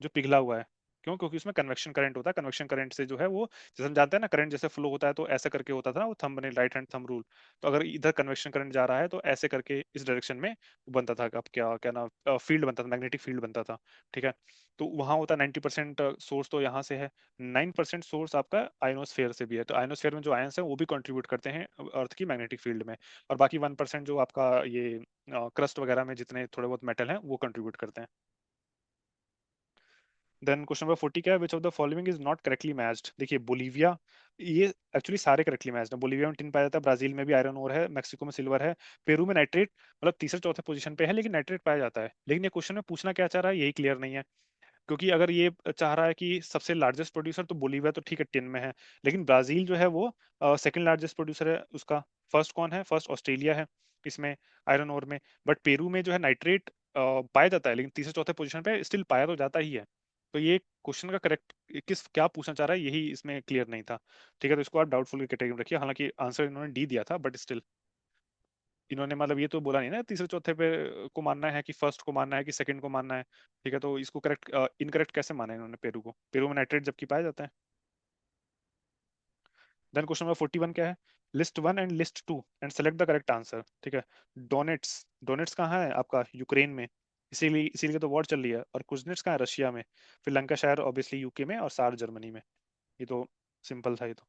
जो पिघला हुआ है। क्यों, क्योंकि उसमें कन्वेक्शन करंट होता है, कन्वेक्शन करंट से जो है वो, जैसे हम जानते हैं ना करंट जैसे फ्लो होता है तो ऐसे करके होता था ना वो थंब ने राइट हैंड थंब रूल। तो अगर इधर कन्वेक्शन करंट जा रहा है तो ऐसे करके इस डायरेक्शन में बनता था, अब क्या क्या ना फील्ड बनता था, मैग्नेटिक फील्ड बनता था, ठीक है। तो वहां होता है 90% सोर्स तो यहाँ से है, 9% सोर्स आपका आयनोस्फेयर से भी है। तो आयनोस्फेयर में जो आयंस है वो भी कंट्रीब्यूट करते हैं अर्थ की मैग्नेटिक फील्ड में, और बाकी 1% जो आपका ये क्रस्ट वगैरह में जितने थोड़े बहुत मेटल हैं वो कंट्रीब्यूट करते हैं। देन क्वेश्चन नंबर 40 क्या है, which of the following is not correctly matched, देखिए बोलीविया, ये एक्चुअली सारे करेक्टली मैच्ड है, बोलीविया में टिन पाया जाता है, ब्राजील में भी आयरन ओर है, मैक्सिको में सिल्वर है, पेरू में नाइट्रेट मतलब तीसरे चौथे पोजीशन पे है लेकिन नाइट्रेट पाया जाता है। लेकिन ये क्वेश्चन में पूछना क्या चाह रहा है यही क्लियर नहीं है, क्योंकि अगर ये चाह रहा है कि सबसे लार्जेस्ट प्रोड्यूसर तो बोलीविया तो ठीक है टिन में है, लेकिन ब्राजील जो है वो सेकंड लार्जेस्ट प्रोड्यूसर है उसका, फर्स्ट कौन है, फर्स्ट ऑस्ट्रेलिया है इसमें आयरन ओर में। बट पेरू में जो है नाइट्रेट पाया जाता है लेकिन तीसरे चौथे पोजीशन पे स्टिल पाया तो जाता ही है। तो ये क्वेश्चन का करेक्ट किस क्या पूछना चाह रहा है यही इसमें क्लियर नहीं था, ठीक है। तो इसको आप डाउटफुल की कैटेगरी में रखिए, हालांकि आंसर इन्होंने डी दिया था बट स्टिल इन्होंने मतलब ये तो बोला नहीं ना तीसरे चौथे पे को मानना है कि फर्स्ट को मानना है कि सेकंड को मानना है, ठीक है। तो इसको करेक्ट इनकरेक्ट कैसे माना इन्होंने पेरू को, पेरू में नाइट्रेट जबकि पाया जाता है। देन क्वेश्चन नंबर 41 क्या है, list one and list two and select the correct answer, ठीक है। डोनेट्स, डोनेट्स कहाँ है आपका, यूक्रेन में, इसीलिए इसीलिए तो वॉर चल रही है। और कुजनेट्स कहाँ है, रशिया में। फिर लंकाशायर ऑब्वियसली यूके में, और सार जर्मनी में। ये तो सिंपल था ये तो।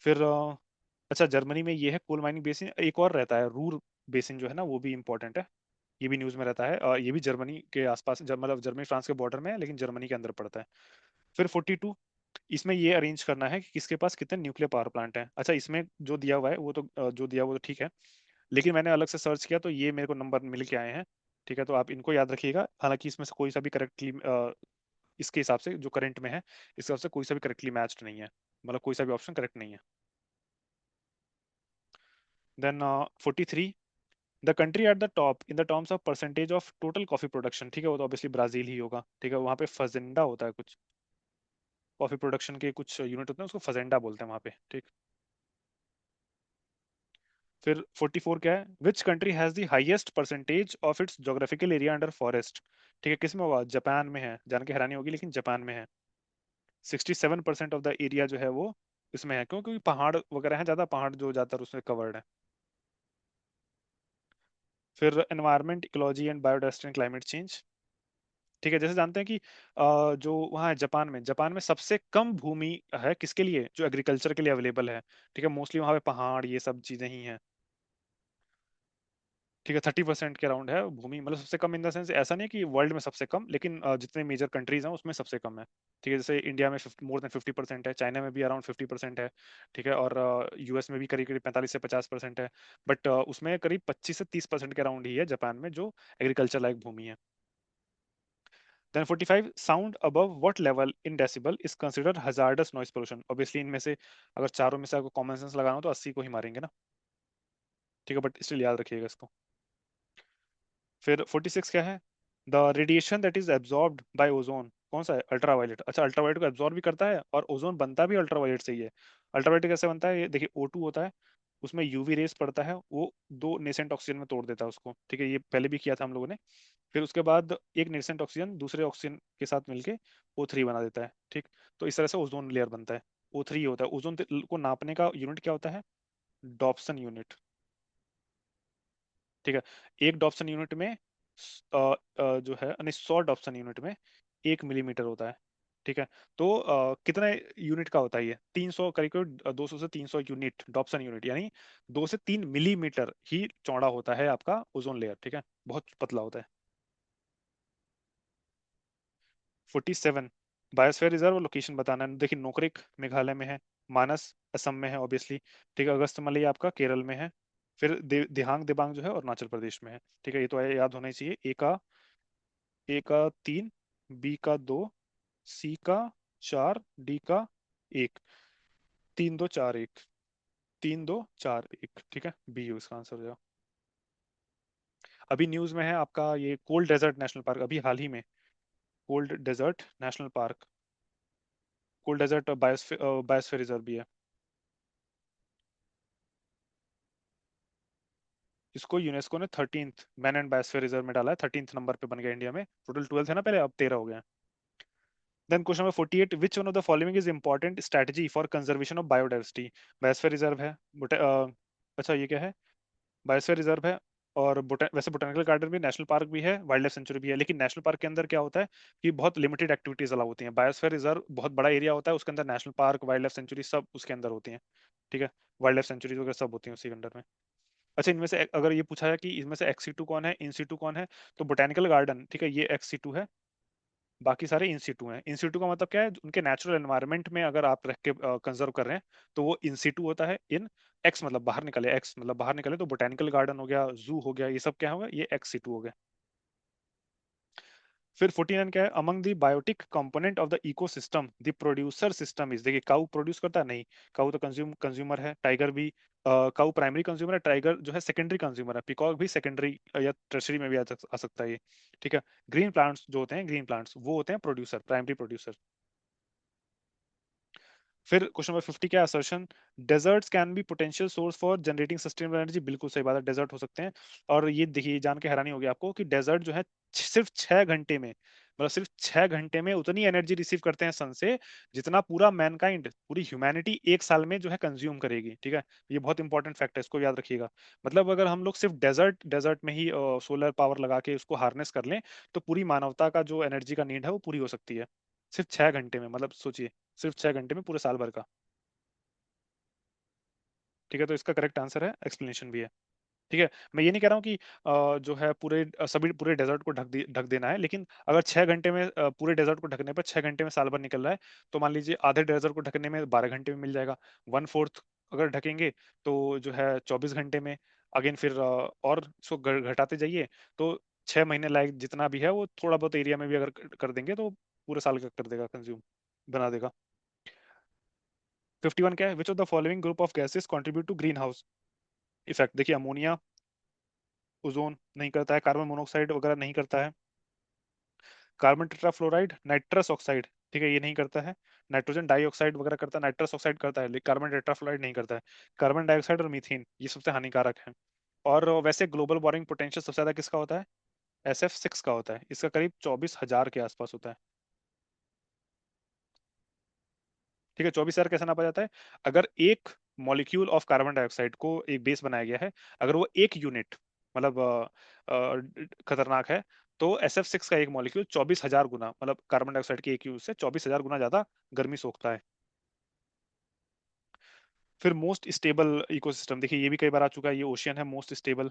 फिर अच्छा जर्मनी में ये है कोल माइनिंग बेसिन, एक और रहता है रूर बेसिन जो है ना वो भी इंपॉर्टेंट है, ये भी न्यूज में रहता है, और ये भी जर्मनी के आसपास मतलब जर्मनी फ्रांस के बॉर्डर में है लेकिन जर्मनी के अंदर पड़ता है। फिर 42 इसमें ये अरेंज करना है कि किसके पास कितने न्यूक्लियर पावर प्लांट हैं। अच्छा इसमें जो दिया हुआ है वो तो जो दिया हुआ वो तो ठीक है, लेकिन मैंने अलग से सर्च किया तो ये मेरे को नंबर मिल के आए हैं, ठीक है। तो आप इनको याद रखिएगा, हालांकि इसमें से कोई सा भी करेक्टली इसके हिसाब से जो करंट में है इस हिसाब से कोई सा भी करेक्टली मैच्ड नहीं है, मतलब कोई सा भी ऑप्शन करेक्ट नहीं है। Then 43 the country at the top in the terms of percentage of total coffee production, ठीक है, वो तो ऑब्वियसली ब्राजील ही होगा, ठीक है। वहाँ पे फजेंडा होता है कुछ, कॉफी प्रोडक्शन के कुछ यूनिट होते हैं उसको फजेंडा बोलते हैं वहाँ पे, ठीक। फिर 44 क्या है, which country has the highest percentage of its geographical area under forest, ठीक है, किस में होगा, जापान में है, जान के हैरानी होगी लेकिन जापान में है। 67% ऑफ द एरिया जो है वो इसमें है, क्यों, क्योंकि पहाड़ वगैरह है, ज्यादा पहाड़ जो ज्यादातर उसमें कवर्ड है। फिर environment ecology and biodiversity and climate change, ठीक है। जैसे जानते हैं कि जो वहाँ है जापान में सबसे कम भूमि है किसके लिए, जो एग्रीकल्चर के लिए अवेलेबल है, ठीक है। मोस्टली वहाँ पे पहाड़ ये सब चीजें ही हैं, ठीक है। 30% के अराउंड है भूमि, मतलब सबसे कम इन द सेंस ऐसा नहीं कि वर्ल्ड में सबसे कम, लेकिन जितने मेजर कंट्रीज हैं उसमें सबसे कम है, ठीक है। जैसे इंडिया में मोर देन 50% है, चाइना में भी अराउंड 50% है, ठीक है, और यूएस में भी करीब करीब 45 से 50% है। बट उसमें करीब 25 से 30% के अराउंड ही है जापान में जो एग्रीकल्चर लायक भूमि है। Then 45 sound above what level in decibel is considered hazardous noise pollution, obviously इनमें से अगर चारों में से आपको कॉमन सेंस लगाना हो तो 80 को ही मारेंगे ना। ठीक है, बट स्टिल याद रखिएगा इसको। फिर 46 क्या है? The radiation that is absorbed bye ozone, कौन सा है? अल्ट्रावायलेट। अच्छा, अल्ट्रावायलेट को एब्जॉर्ब भी करता है और ओजोन बनता भी अल्ट्रावायलेट से ही है। अल्ट्रावायलेट कैसे बनता है? ये देखिए, O2 होता है, उसमें यूवी रेस पड़ता है, वो दो नेसेंट ऑक्सीजन में तोड़ देता है उसको, ठीक है, ये पहले भी किया था हम लोगों ने। फिर उसके बाद एक नेसेंट ऑक्सीजन दूसरे ऑक्सीजन के साथ मिलके O3 बना देता है, ठीक। तो इस तरह से ओजोन लेयर बनता है। O3 होता है। ओजोन को नापने का यूनिट क्या होता है? डॉप्सन यूनिट, ठीक है। एक डॉप्सन यूनिट में जो है, नहीं, 100 डॉप्सन यूनिट में 1 मिलीमीटर होता है, ठीक है। तो कितने यूनिट का होता है ये? 300, करीब करीब 200 से 300 यूनिट, डॉप्सन यूनिट, यानी 2 से 3 मिलीमीटर ही चौड़ा होता है आपका ओजोन लेयर, ठीक है, बहुत पतला होता है। 47, बायोस्फीयर रिजर्व लोकेशन बताना है। देखिए, नोकरेक मेघालय में है, मानस असम में है ऑब्वियसली, ठीक है, अगस्तमलई आपका केरल में है, फिर दिहांग दिबांग जो है अरुणाचल प्रदेश में है, ठीक है। ये तो याद होना ही चाहिए। ए का 3, बी का 2, सी का 4, डी का 1। 3 2 4 1, 3 2 4 1, ठीक है, बी इसका आंसर हो जाएगा। अभी न्यूज में है आपका ये कोल्ड डेजर्ट नेशनल पार्क, अभी हाल ही में cold desert national park, cold desert biosphere reserve भी है। इसको यूनेस्को ने 13th man and biosphere reserve में डाला है, 13th नंबर पे बन गया इंडिया में। टोटल 12 थे ना पहले, अब 13 हो गए हैं। Then question number 48, which one of the following is important strategy for conservation of biodiversity? Biosphere reserve है, अच्छा ये क्या है? बायोस्फीयर रिजर्व है, और वैसे बोटेनिकल गार्डन भी, नेशनल पार्क भी है, वाइल्ड लाइफ सेंचुरी भी है। लेकिन नेशनल पार्क के अंदर क्या होता है कि बहुत लिमिटेड एक्टिविटीज अलाउ होती हैं। बायोस्फीयर रिजर्व बहुत बड़ा एरिया होता है, उसके अंदर national park, wild life sanctuary सब उसके अंदर होती हैं, ठीक है। वाइल्ड लाइफ सेंचुरी वगैरह सब होती हैं उसी के अंडर में। अच्छा, इनमें से अगर ये पूछा है कि इनमें से एक्स कौन है, इन कौन है, तो बोटेनिकल गार्डन, ठीक है, ये एक्स है, बाकी सारे इन हैं। इन का मतलब क्या है? उनके नेचुरल एनवायरनमेंट में अगर आप रख के कंजर्व कर रहे हैं तो वो इन होता है। इन एक्स मतलब बाहर निकले, एक्स मतलब बाहर निकले, तो बोटेनिकल गार्डन हो गया, जू हो गया, ये सब क्या होगा? ये एक्स हो गया। फिर 49 क्या है? Among the biotic component of the ecosystem the producer system is, देखिए, काऊ प्रोड्यूस करता है? नहीं, काऊ तो कंज्यूमर है। टाइगर भी, काऊ प्राइमरी कंज्यूमर है, टाइगर जो है सेकेंडरी कंज्यूमर है, पिकॉक भी सेकेंडरी या टर्शरी में भी आ सकता है ये, ठीक है। ग्रीन प्लांट्स जो होते हैं, ग्रीन प्लांट्स वो होते हैं प्रोड्यूसर, प्राइमरी प्रोड्यूसर। फिर क्वेश्चन नंबर 50 क्या assertion? Deserts can be potential source for generating sustainable energy, बिल्कुल सही बात है, डेजर्ट हो सकते हैं। और ये देखिए, जान के हैरानी होगी आपको कि डेजर्ट जो है सिर्फ 6 घंटे में, मतलब सिर्फ 6 घंटे में उतनी एनर्जी रिसीव करते हैं सन से जितना पूरा मैनकाइंड, पूरी ह्यूमैनिटी 1 साल में जो है कंज्यूम करेगी, ठीक है। ये बहुत इंपॉर्टेंट फैक्ट है, इसको याद रखिएगा। मतलब अगर हम लोग सिर्फ डेजर्ट डेजर्ट में ही सोलर पावर लगा के उसको हार्नेस कर लें, तो पूरी मानवता का जो एनर्जी का नीड है वो पूरी हो सकती है सिर्फ 6 घंटे में। मतलब सोचिए, सिर्फ 6 घंटे में पूरे साल भर का, ठीक है। तो इसका करेक्ट आंसर है, एक्सप्लेनेशन भी है, ठीक है। मैं ये नहीं कह रहा हूँ कि जो है सभी पूरे डेजर्ट को ढक देना है, लेकिन अगर 6 घंटे में पूरे डेजर्ट को ढकने पर 6 घंटे में साल भर निकल रहा है, तो मान लीजिए आधे डेजर्ट को ढकने में 12 घंटे में मिल जाएगा। 1/4 अगर ढकेंगे तो जो है 24 घंटे में। अगेन फिर और इसको घटाते जाइए, तो 6 महीने लायक जितना भी है वो थोड़ा बहुत एरिया में भी अगर कर देंगे तो पूरे साल का कर देगा, कंज्यूम बना देगा। 51 क्या है? Which of the following group of gases contribute to greenhouse effect? देखिए, अमोनिया ओजोन नहीं करता है, कार्बन मोनोऑक्साइड वगैरह नहीं करता है, कार्बन टेट्राफ्लोराइड, नाइट्रस ऑक्साइड, ठीक है, ये नहीं करता है, नाइट्रोजन डाइऑक्साइड वगैरह करता है, नाइट्रस ऑक्साइड करता है, लेकिन कार्बन टेट्राफ्लोराइड नहीं करता है। कार्बन डाइऑक्साइड और मीथेन ये सबसे हानिकारक है। और वैसे ग्लोबल वार्मिंग पोटेंशियल सबसे ज्यादा किसका होता है? SF6 का होता है, इसका करीब 24,000 के आसपास होता है, ठीक है। 24,000 कैसे नापा जाता है? अगर एक मॉलिक्यूल ऑफ कार्बन डाइऑक्साइड को एक बेस बनाया गया है, अगर वो 1 यूनिट मतलब खतरनाक है, तो SF6 का एक मॉलिक्यूल 24,000 गुना, मतलब कार्बन डाइऑक्साइड के एक यूज से 24,000 गुना ज्यादा गर्मी सोखता है। फिर मोस्ट स्टेबल इकोसिस्टम, देखिए ये भी कई बार आ चुका है, ये ओशियन है most stable.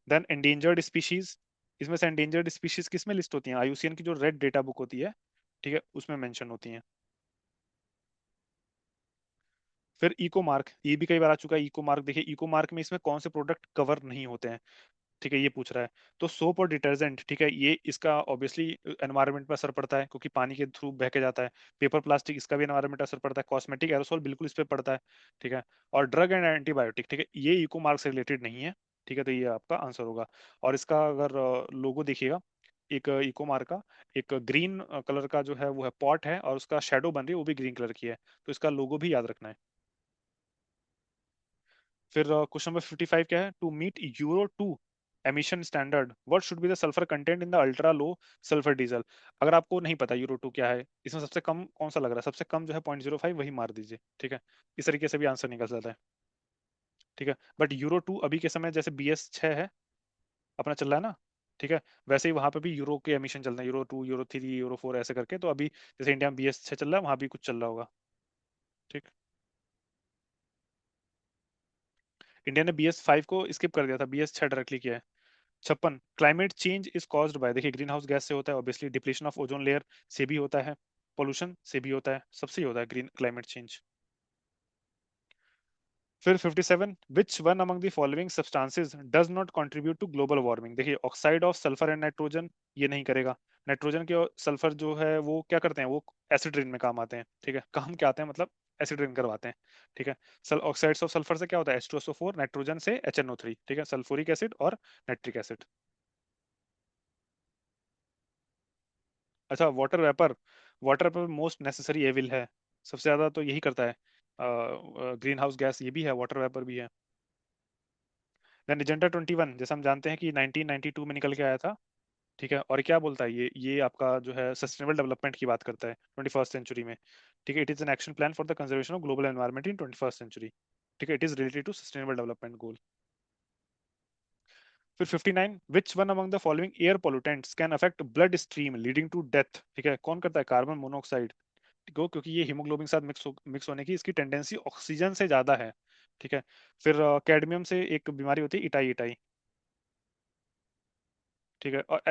Then endangered species, इसमें से एंडेंजर्ड स्पीशीज किस में लिस्ट होती हैं? IUCN की जो रेड डेटा बुक होती है, ठीक है, उसमें मेंशन होती हैं। फिर इको मार्क, ये भी कई बार आ चुका है, इको मार्क। देखिए, इको मार्क में इसमें कौन से प्रोडक्ट कवर नहीं होते हैं? ठीक है, ये पूछ रहा है। तो सोप और डिटर्जेंट, ठीक है, ये इसका ऑब्वियसली एनवायरनमेंट पर असर पड़ता है क्योंकि पानी के थ्रू बह के जाता है। पेपर प्लास्टिक, इसका भी एनवायरनमेंट असर पड़ता है। कॉस्मेटिक एरोसोल बिल्कुल इस पे पड़ता है। ठीक है। और ड्रग एंड एंटीबायोटिक, ठीक है, ये इको मार्क से रिलेटेड नहीं है। ठीक है, तो ये आपका आंसर होगा। और इसका अगर लोगो देखिएगा, एक इको मार्क का, एक ग्रीन कलर का जो है वो है पॉट है, और उसका शेडो बन रही है वो भी ग्रीन कलर की है। तो इसका लोगो भी याद रखना है। फिर क्वेश्चन नंबर 55 क्या है? To meet euro 2 emission standard what should be the sulphur content in the ultra low sulphur diesel. अगर आपको नहीं पता यूरो 2 क्या है, इसमें सबसे कम कौन सा लग रहा है? सबसे कम जो है 0.05, वही मार दीजिए। ठीक है, इस तरीके से भी आंसर निकल जाता है। ठीक है, बट यूरो 2 अभी के समय जैसे BS 6 है अपना चल रहा है ना, ठीक है, वैसे ही वहां पे भी यूरो के एमिशन चल रहे हैं, यूरो 2, यूरो 3, यूरो 4 ऐसे करके। तो अभी जैसे इंडिया में BS 6 चल रहा है, वहां भी कुछ चल रहा होगा। ठीक। इंडिया ने BS 5 को स्किप कर दिया था, BS 6 डायरेक्टली किया है। 56, climate change is caused by, देखिए ग्रीन हाउस गैस से होता है obviously, depletion of ozone layer से भी होता है, पोल्यूशन से भी होता है, सबसे ही होता है ग्रीन क्लाइमेट चेंज। फिर 57, which one among the following substances does not contribute to global warming. देखिए oxide of sulphur and nitrogen, ये नहीं करेगा। नाइट्रोजन के और सल्फर जो है वो क्या करते हैं, वो एसिड रेन में काम आते हैं। ठीक है, काम क्या आते हैं मतलब एसिड रेन करवाते हैं। ठीक है। सल ऑक्साइड्स ऑफ सल्फर से क्या होता है? H2SO4, नाइट्रोजन से HNO3। ठीक है, सल्फ्यूरिक एसिड और नाइट्रिक एसिड। अच्छा, water vapour, water vapour most necessary evil है, सबसे ज्यादा तो यही करता है। ग्रीन हाउस गैस ये भी है, वाटर वेपर भी है। देन एजेंडा 21, जैसे हम जानते हैं कि 1992 में निकल के आया था। ठीक है, और क्या बोलता है ये आपका जो है सस्टेनेबल डेवलपमेंट की बात करता है 21st सेंचुरी में। ठीक है, it is an action plan for the conservation of global environment in 21st century. ठीक है, it is related to sustainable development goal. फिर 59, which one among the following air pollutants can affect blood stream leading to death. ठीक है, कौन करता है? कार्बन मोनोऑक्साइड को, क्योंकि ये हीमोग्लोबिन के साथ मिक्स होने की इसकी टेंडेंसी ऑक्सीजन से ज्यादा है। ठीक है। फिर कैडमियम से एक बीमारी होती है, इटाई इटाई। ठीक है, और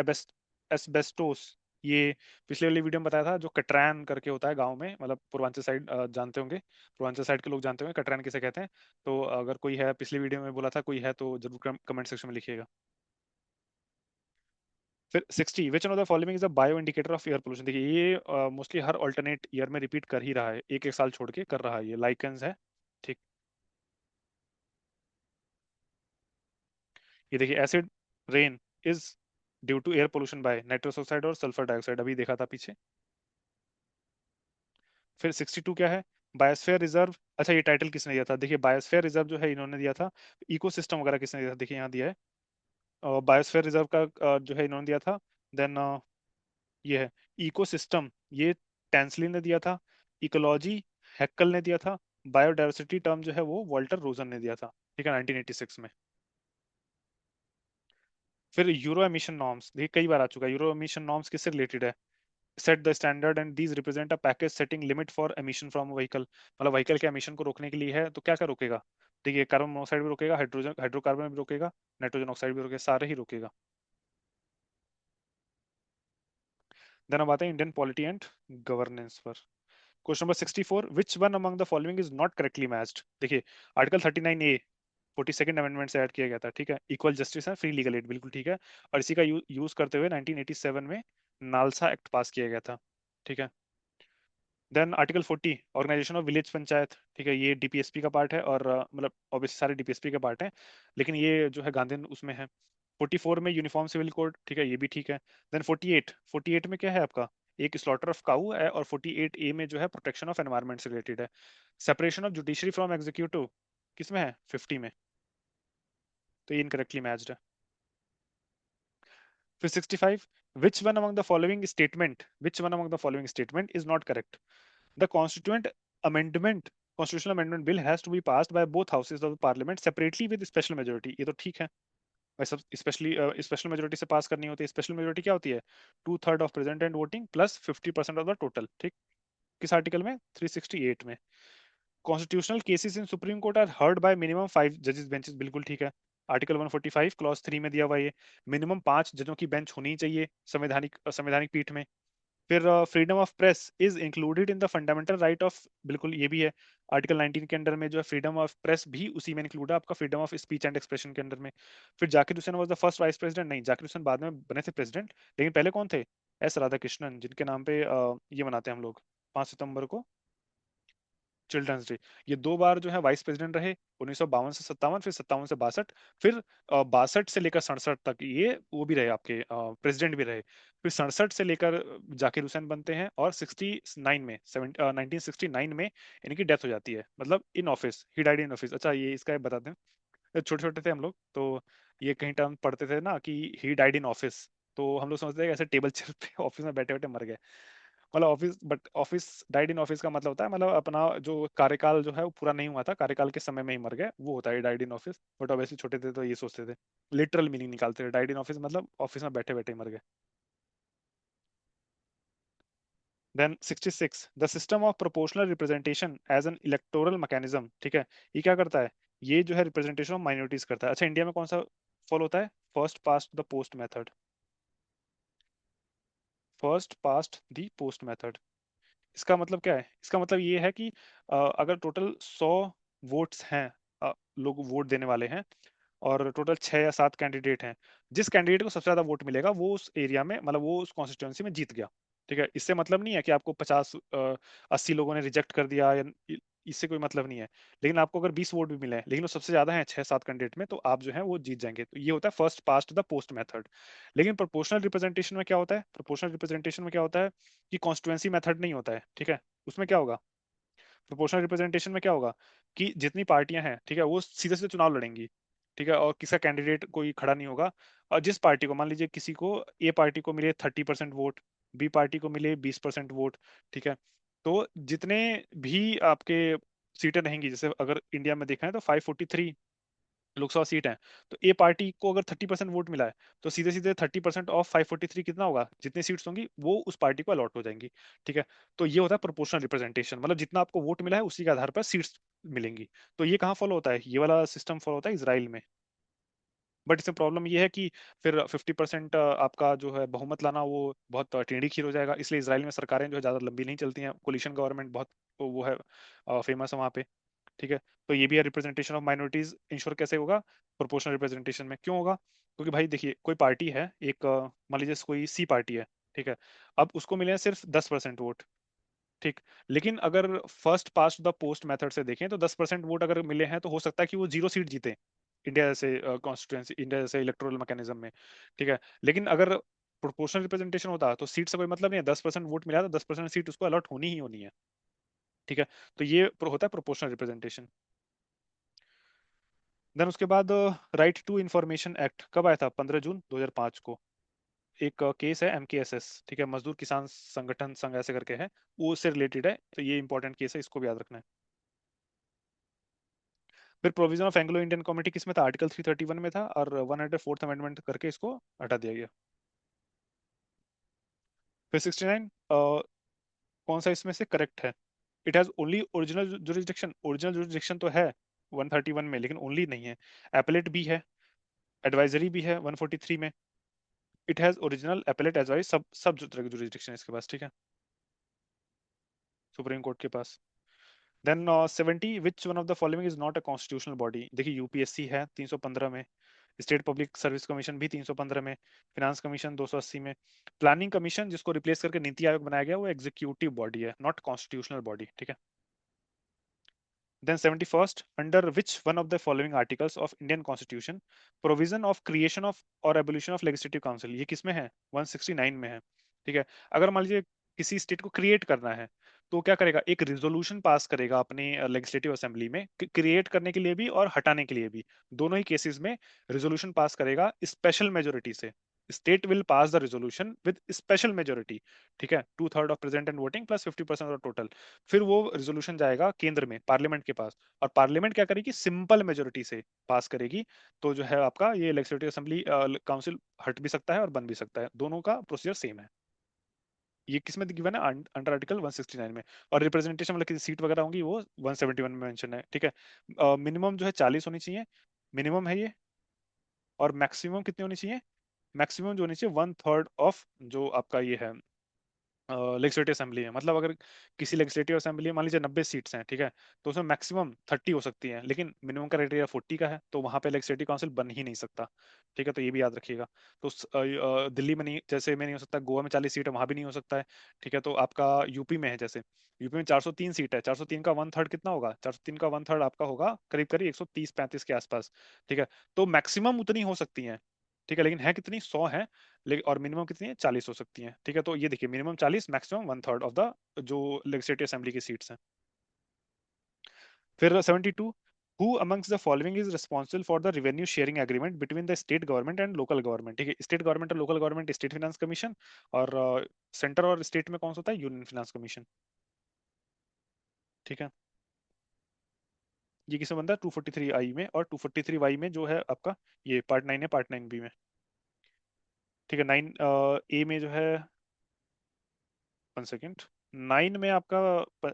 एस्बेस्टोस, ये पिछले वाली वीडियो में बताया था, जो कटरैन करके होता है गांव में, मतलब पूर्वांचल साइड जानते होंगे, पूर्वांचल साइड के लोग जानते होंगे कटरैन किसे कहते हैं। तो अगर कोई है, पिछली वीडियो में बोला था, कोई है तो जरूर कमेंट सेक्शन में लिखिएगा। फिर 60, विच one of the following is a bio indicator of air pollution. देखिए ये मोस्टली हर अल्टरनेट ईयर में रिपीट कर ही रहा है, एक एक साल छोड़ के कर रहा है, ये लाइकेंस है। ठीक। ये देखिए, acid rain is due to air pollution by nitrous oxide और सल्फर डाइऑक्साइड, अभी देखा था पीछे। फिर 62 क्या है? Biosphere reserve. अच्छा, ये टाइटल किसने दिया था? देखिए बायोस्फीयर रिजर्व जो है इन्होंने दिया था। इकोसिस्टम वगैरह किसने दिया था? देखिए यहाँ दिया है। बायोस्फीयर रिजर्व का जो है इन्होंने दिया था। देन ये है इकोसिस्टम, ये टेंसली ने दिया था। इकोलॉजी, हैक्कल ने दिया था। बायोडायवर्सिटी टर्म जो है वो वॉल्टर रोजन ने दिया था। ठीक है, 1986 में। फिर यूरो एमिशन नॉर्म्स, देखिए कई बार आ चुका है। यूरो एमिशन नॉर्म्स किससे रिलेटेड है? Set the standard and these represent a package setting limit for emission from vehicle. मतलब व्हीकल के एमिशन को रोकने के लिए है, तो क्या क्या रोकेगा? देखिए, कार्बन मोनोऑक्साइड भी रोकेगा, हाइड्रोजन हाइड्रोकार्बन भी रोकेगा, नाइट्रोजन ऑक्साइड भी रोकेगा, सारे ही रोकेगा। देन अब आते हैं इंडियन पॉलिटी एंड गवर्नेंस पर। Question number 64, which one among the following is not correctly matched. देखिए आर्टिकल 39A 42nd अमेंडमेंट से ऐड किया गया था। ठीक है, इक्वल जस्टिस है, फ्री लीगल एड, बिल्कुल ठीक है। और इसी का यूज करते हुए 1987 में नालसा एक्ट पास किया गया था। ठीक है। Then article 40, organisation of village panchayat. ठीक है, ये DPSP का पार्ट है, और मतलब ऑब्वियसली सारे DPSP के पार्ट हैं, लेकिन ये जो है गांधी उसमें है। 44 में यूनिफॉर्म सिविल कोड। ठीक है, ये भी ठीक है। देन 48 में क्या है आपका? एक स्लॉटर ऑफ काऊ है, और 48A में जो है प्रोटेक्शन ऑफ एनवायरमेंट से रिलेटेड है। Separation of judiciary from executive किसमें है? 50 में। तो ये इनकरेक्टली मैच्ड है। फिर 65, विच one among the following statement is not correct. The constitutional amendment bill has to be passed by both houses of the parliament separately with special majority। ये तो ठीक है भाई, सब स्पेशली स्पेशल मेजोरिटी से पास करनी होती है। स्पेशल मेजोरिटी क्या होती है? 2/3 of present and voting plus 50% of the total. ठीक। किस आर्टिकल में? 368 में। Constitutional cases in supreme court are heard by minimum 5 जजेस बेंचेस, बिल्कुल ठीक है। आर्टिकल 145 क्लॉज 3 में दिया हुआ ये, मिनिमम 5 जजों की बेंच होनी चाहिए संवैधानिक संवैधानिक पीठ में। फिर freedom of press is included in the fundamental right of, बिल्कुल ये भी है, आर्टिकल 19 के अंडर में जो है फ्रीडम ऑफ प्रेस भी उसी में इंक्लूड है, आपका freedom of speech and expression के अंडर में। फिर Zakir Hussain was the first vice president, नहीं जाकिर हुसैन बाद में बने थे प्रेसिडेंट, लेकिन पहले कौन थे? एस राधाकृष्णन, जिनके नाम पे ये मनाते हैं हम लोग 5 सितंबर को, चिल्ड्रंस डे। ये दो बार जो है वाइस प्रेसिडेंट रहे, 1952 से 57, फिर 57 से 62, फिर 62 से लेकर 67 तक ये वो भी रहे आपके प्रेसिडेंट भी रहे। फिर 67 से लेकर जाकिर हुसैन बनते हैं, और 69 में 1969 में इनकी डेथ हो जाती है, मतलब in office, he died in office. अच्छा ये इसका बता दें, छोटे छोटे थे हम लोग तो ये कहीं टर्म पढ़ते थे ना कि ही डाइड इन ऑफिस, तो हम लोग समझते थे कि ऐसे टेबल चेयर पे ऑफिस में बैठे बैठे मर गए। मतलब office, but office died in office का मतलब होता है मतलब अपना जो कार्यकाल जो है वो पूरा नहीं हुआ था, कार्यकाल के समय में ही मर गए, वो होता है died in office. But obviously छोटे थे तो ये सोचते थे, लिटरल मीनिंग निकालते थे, डाइड इन ऑफिस मतलब ऑफिस में बैठे बैठे ही मर गए। Then 66, the system of proportional representation as an electoral mechanism, ठीक है, ये क्या करता है? ये जो है रिप्रेजेंटेशन ऑफ माइनॉरिटीज करता है। अच्छा इंडिया में कौन सा फॉलो होता है? First past the post method, first past the post method. इसका मतलब क्या है? इसका मतलब ये है कि अगर टोटल 100 वोट्स हैं, लोग वोट देने वाले हैं, और टोटल 6 या 7 कैंडिडेट हैं, जिस कैंडिडेट को सबसे ज्यादा वोट मिलेगा वो उस एरिया में, मतलब वो उस कॉन्स्टिट्यूंसी में जीत गया। ठीक है, इससे मतलब नहीं है कि आपको 50 80 लोगों ने रिजेक्ट कर दिया, या इससे कोई मतलब नहीं है। लेकिन आपको अगर 20 वोट भी मिले हैं, लेकिन वो सबसे ज्यादा है 6 7 कैंडिडेट में, तो आप जो है वो जीत जाएंगे। तो ये होता है first past the post method. लेकिन प्रोपोर्शनल रिप्रेजेंटेशन में क्या होता है? प्रोपोर्शनल रिप्रेजेंटेशन में क्या होता है कि कॉन्स्टिट्यूएंसी मेथड नहीं होता है, ठीक है। उसमें क्या होगा? प्रोपोर्शनल रिप्रेजेंटेशन में क्या होगा कि जितनी पार्टियां हैं, ठीक है, वो सीधे सीधे चुनाव लड़ेंगी, ठीक है, और किसी का कैंडिडेट कोई खड़ा नहीं होगा। और जिस पार्टी को, मान लीजिए किसी को, ए पार्टी को मिले 30% वोट, बी पार्टी को मिले 20% वोट, ठीक है, तो जितने भी आपके सीटें रहेंगी, जैसे अगर इंडिया में देखा है तो 543 लोकसभा सीट है, तो ए पार्टी को अगर 30% वोट मिला है, तो सीधे सीधे 30% ऑफ 543 कितना होगा? जितनी सीट्स होंगी वो उस पार्टी को अलॉट हो जाएंगी, ठीक है। तो ये होता है प्रोपोर्शनल रिप्रेजेंटेशन, मतलब जितना आपको वोट मिला है उसी के आधार पर सीट्स मिलेंगी। तो ये कहाँ फॉलो होता है? ये वाला सिस्टम फॉलो होता है इसराइल में। बट इसमें प्रॉब्लम ये है कि फिर 50% आपका जो है बहुमत लाना वो बहुत टेढ़ी खीर हो जाएगा, इसलिए इसराइल में सरकारें जो है ज्यादा लंबी नहीं चलती हैं, कोलिशन गवर्नमेंट बहुत वो है, फेमस है वहाँ पे, ठीक है। तो ये भी है, रिप्रेजेंटेशन ऑफ माइनॉरिटीज इंश्योर कैसे होगा? प्रोपोर्शनल रिप्रेजेंटेशन में। क्यों होगा? क्योंकि भाई देखिए, कोई पार्टी है एक, मान लीजिए कोई सी पार्टी है, ठीक है, अब उसको मिले हैं सिर्फ 10% वोट, ठीक। लेकिन अगर first past the post method से देखें तो 10% वोट अगर मिले हैं तो हो सकता है कि वो 0 सीट जीते, इंडिया जैसे कॉन्स्टिट्यूएंसी, इंडिया जैसे इलेक्टोरल मैकेनिज्म में, ठीक है। लेकिन अगर प्रोपोर्शनल रिप्रेजेंटेशन होता तो सीट से कोई मतलब नहीं है, 10% वोट मिला तो 10% सीट उसको अलॉट होनी ही होनी है, ठीक है। तो ये होता है प्रोपोर्शनल रिप्रेजेंटेशन। देन उसके बाद राइट टू इंफॉर्मेशन एक्ट कब आया था? 15 जून 2005 को। एक केस है MKSS, ठीक है, मजदूर किसान संगठन संघ ऐसे करके है, वो उससे रिलेटेड है, तो ये इंपॉर्टेंट केस है, इसको भी याद रखना है। फिर provision of Anglo Indian committee किस में था? आर्टिकल 331 में था, और 104th अमेंडमेंट करके इसको हटा दिया गया। फिर 69, कौन सा इसमें से करेक्ट है? It has only original jurisdiction, original jurisdiction तो है 131 में, लेकिन ओनली नहीं है, एपलेट भी है, एडवाइजरी भी है 143 में। It has original, appellate, advise, सब सब तरह की जुरिस्डिक्शन इसके पास, ठीक है, सुप्रीम कोर्ट के पास। Then 70, which one of the following is not a constitutional body? देखिए यूपीएससी है 315 में, स्टेट पब्लिक सर्विस कमीशन भी 315 में, फिनांस कमीशन 280 में, प्लानिंग कमीशन जिसको रिप्लेस करके नीति आयोग बनाया गया वो एग्जीक्यूटिव बॉडी है, नॉट कॉन्स्टिट्यूशनल बॉडी, ठीक है। Then 71st, under which one of the following articles of Indian Constitution provision of creation of or abolition of legislative council, ये किस में है? 169 में है, ठीक है। अगर मान लीजिए किसी स्टेट को क्रिएट करना है, तो क्या करेगा? एक रिजोल्यूशन पास करेगा अपने लेजिस्लेटिव असेंबली में, क्रिएट करने के लिए भी और हटाने के लिए भी, दोनों ही केसेस में रिजोल्यूशन पास करेगा स्पेशल मेजोरिटी से। State will pass the resolution with special majority, ठीक है, 2/3 of present and voting plus 50% of total. फिर वो रिजोल्यूशन जाएगा केंद्र में, पार्लियामेंट के पास, और पार्लियामेंट क्या करेगी? सिंपल मेजोरिटी से पास करेगी। तो जो है आपका ये लेजिस्लेटिव असेंबली काउंसिल हट भी सकता है और बन भी सकता है, दोनों का प्रोसीजर सेम है। ये किस में गिवन है? अंडर आर्टिकल 169 में। और रिप्रेजेंटेशन मतलब किसी सीट वगैरह होंगी वो 171 में मेंशन है, ठीक है। मिनिमम जो है 40 होनी चाहिए, मिनिमम है ये। और मैक्सिमम कितनी होनी चाहिए? मैक्सिमम जो होनी चाहिए 1/3 ऑफ जो आपका ये है लेजिस्लेटिव असेंबली है, मतलब अगर किसी लेजिस्लेटिव असेंबली में मान लीजिए 90 सीट्स हैं, ठीक है, तो उसमें मैक्सिमम 30 हो सकती हैं, लेकिन मिनिमम क्राइटेरिया 40 का है, तो वहां पे लेजिस्लेटिव काउंसिल बन ही नहीं सकता। ठीक है, तो ये भी याद रखिएगा। तो दिल्ली में नहीं, जैसे में नहीं हो सकता, गोवा में 40 सीट है वहां भी नहीं हो सकता है। ठीक है, तो आपका यूपी में है, जैसे यूपी में 403 सीट है, 403 का वन थर्ड कितना होगा, 403 का वन थर्ड आपका होगा करीब करीब 130-35 के आसपास। ठीक है, तो मैक्सिमम उतनी हो सकती हैं। ठीक है, लेकिन है कितनी, 100 है, लेकिन और मिनिमम कितनी है, 40 हो सकती हैं। ठीक है, तो ये देखिए minimum 40, maximum one third of the जो लेजिस्लेटिव असेंबली की सीट्स हैं। फिर 72, who amongst the following is responsible for the revenue sharing agreement between the state government and local government. ठीक है, स्टेट गवर्नमेंट और local government state finance commission, और सेंटर और स्टेट में कौन सा होता है, यूनियन फाइनेंस कमीशन। ठीक है, ये किसमें बनता है, 243 आई में, और 243 वाई में जो है आपका ये पार्ट 9 है, पार्ट 9 बी में। ठीक है, 9 ए में जो है, 1 सेकेंड, 9 में आपका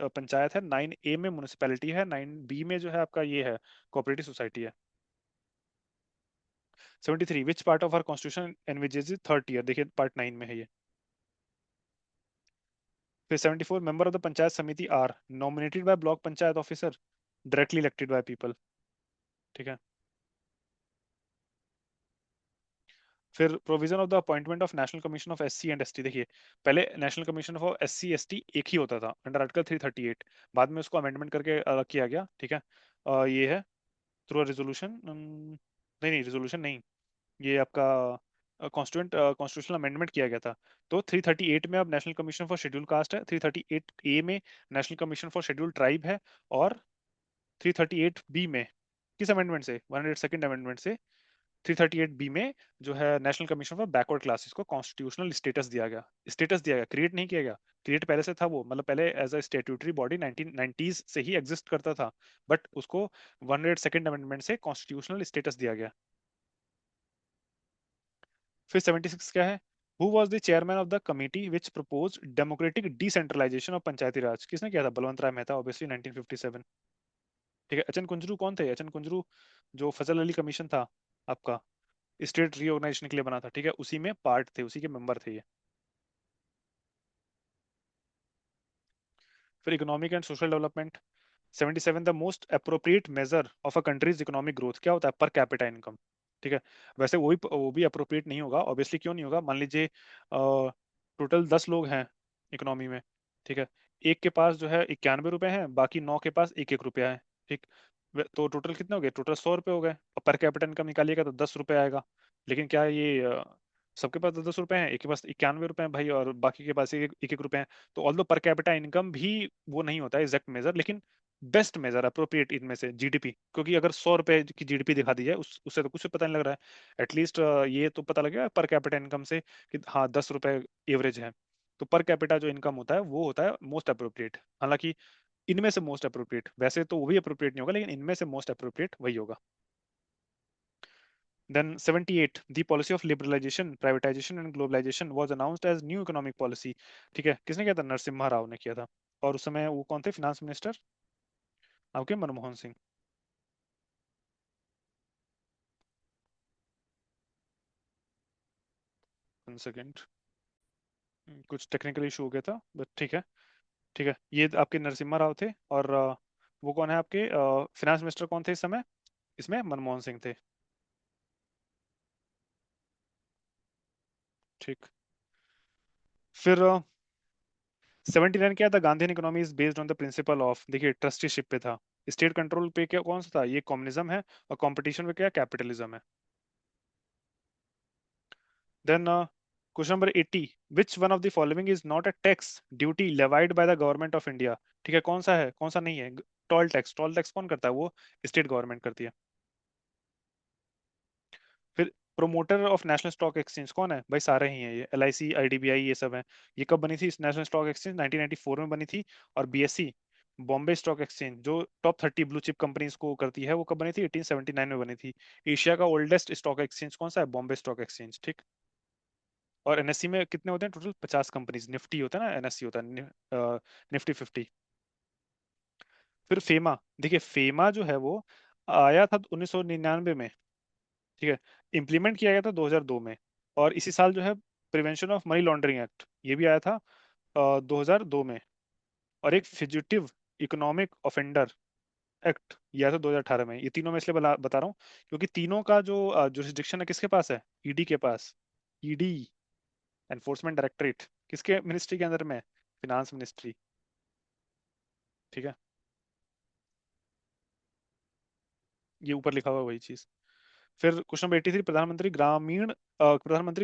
पंचायत है, 9 ए में म्यूनिसिपैलिटी है, 9 बी में जो है आपका ये है कोऑपरेटिव सोसाइटी है। 73, which part of our constitution envisages third year, देखिए पार्ट 9 में है ये। फिर 74, member of the panchayat samiti are nominated by block panchayat officer, directly elected by people. ठीक है, फिर provision of the appointment of national commission of SC and ST, देखिए पहले national commission of SC ST एक ही होता था अंडर आर्टिकल 338, बाद में उसको अमेंडमेंट करके अलग किया गया। ठीक है, ये है थ्रू अ रेजोल्यूशन, नहीं नहीं रेजोल्यूशन नहीं, ये आपका कॉन्स्टिट्यूशनल अमेंडमेंट किया गया था। तो 338 में अब national commission for schedule caste है, 338 ए में national commission for schedule tribe है, और 338 बी में किस अमेंडमेंट से, 102nd अमेंडमेंट से 338 बी में जो है national commission for backward classes को कॉन्स्टिट्यूशनल स्टेटस दिया गया। स्टेटस दिया गया, क्रिएट नहीं किया गया। क्रिएट पहले से था वो, मतलब पहले as a statutory body 1990s से ही एग्जिस्ट करता था, बट उसको 102nd अमेंडमेंट से कॉन्स्टिट्यूशनल स्टेटस दिया गया। फिर 76 क्या है, who was the chairman of the committee which proposed democratic decentralisation of panchayati raj, किसने किया था, बलवंत राय मेहता, ऑब्वियसली 1957। ठीक है, अचन कुंजरू कौन थे, अचन कुंजरू जो फजल अली कमीशन था आपका, स्टेट रीऑर्गेनाइजेशन के लिए बना था। ठीक है, उसी में पार्ट थे, उसी के मेंबर थे ये। फिर economic and social development, 77, the most appropriate measure of a countries economic growth क्या होता है, पर कैपिटा इनकम। ठीक है, वैसे वो भी अप्रोप्रिएट नहीं होगा, ऑब्वियसली क्यों नहीं होगा, मान लीजिए टोटल 10 लोग हैं इकोनॉमी में। ठीक है, एक के पास जो है 91 रुपए हैं, बाकी 9 के पास एक एक रुपया है। ठीक, तो टोटल कितने हो गए, टोटल 100 रुपए हो गए, और पर कैपिटा इनकम निकालिएगा तो 10 रुपए आएगा। लेकिन क्या ये सबके पास 10-10 रुपए हैं, एक के पास 91 रुपए हैं भाई, और बाकी के पास एक एक रुपए हैं। तो ऑल्दो पर कैपिटा इनकम भी वो नहीं होता है एग्जैक्ट मेजर, लेकिन बेस्ट मेजर अप्रोप्रिएट इनमें से जीडीपी, क्योंकि अगर 100 रुपए की जीडीपी दिखा दी जाए उससे तो कुछ पता नहीं लग रहा है, एटलीस्ट ये तो पता लगेगा पर कैपिटा इनकम से कि हाँ 10 रुपए एवरेज है। तो पर कैपिटा जो इनकम होता है वो होता है मोस्ट अप्रोप्रिएट, हालांकि इनमें से मोस्ट अप्रोप्रिएट, वैसे तो वो भी अप्रोप्रिएट नहीं होगा, लेकिन इनमें से मोस्ट अप्रोप्रिएट वही होगा। Then 78, the policy of liberalization, privatization and globalization was announced as new economic policy। ठीक है, किसने किया था, नरसिम्हा राव ने किया था, और उस समय वो कौन थे फिनेंस मिनिस्टर, आपके मनमोहन सिंह। 1 सेकेंड, कुछ टेक्निकल इशू हो गया था, बट ठीक है। ठीक है, ये आपके नरसिम्हा राव थे, और वो कौन है आपके फिनेंस मिनिस्टर कौन थे इस समय, इसमें मनमोहन सिंह थे। ठीक, फिर 79 क्या था, Gandhi economy is based on the principle of, देखिए ट्रस्टीशिप पे था, स्टेट कंट्रोल पे क्या कौन सा था, ये कम्युनिज्म है, और कंपटीशन पे क्या कैपिटलिज्म है। Then question number 80, which one of the following is not a tax duty levied by the government of India। ठीक है, कौन सा है कौन सा नहीं है, टोल टैक्स, टोल टैक्स कौन करता है, वो स्टेट गवर्नमेंट करती है। फिर promoter of national stock exchange कौन है भाई, सारे ही हैं ये, L I C, I D B I, ये सब है। ये कब बनी थी नेशनल स्टॉक एक्सचेंज, 1994 में बनी थी। और बीएससी, बॉम्बे स्टॉक एक्सचेंज, जो टॉप 30 ब्लू चिप कंपनीज को करती है, वो कब बनी थी, 1879 में बनी थी। एशिया का ओल्डेस्ट स्टॉक एक्सचेंज कौन सा है, बॉम्बे स्टॉक एक्सचेंज। ठीक, और एनएससी में कितने होते हैं टोटल, 50 कंपनीज, निफ्टी होता है ना, एनएससी होता है निफ्टी 50। फिर फेमा, देखिए फेमा जो है वो आया था 1999 में। ठीक है, इम्प्लीमेंट किया गया था 2002 में, और इसी साल जो है prevention of money laundering act ये भी आया था 2002 में, और एक फिजिटिव इकोनॉमिक ऑफेंडर एक्ट या तो 2018 में। ये तीनों में इसलिए बता रहा हूँ क्योंकि तीनों का जो जुरिस्डिक्शन है किसके पास है, ईडी के पास। ईडी, एनफोर्समेंट डायरेक्टरेट, किसके मिनिस्ट्री के अंदर में है, फिनांस मिनिस्ट्री। ठीक है, ये ऊपर लिखा हुआ है वही चीज। फिर क्वेश्चन नंबर 83, प्रधानमंत्री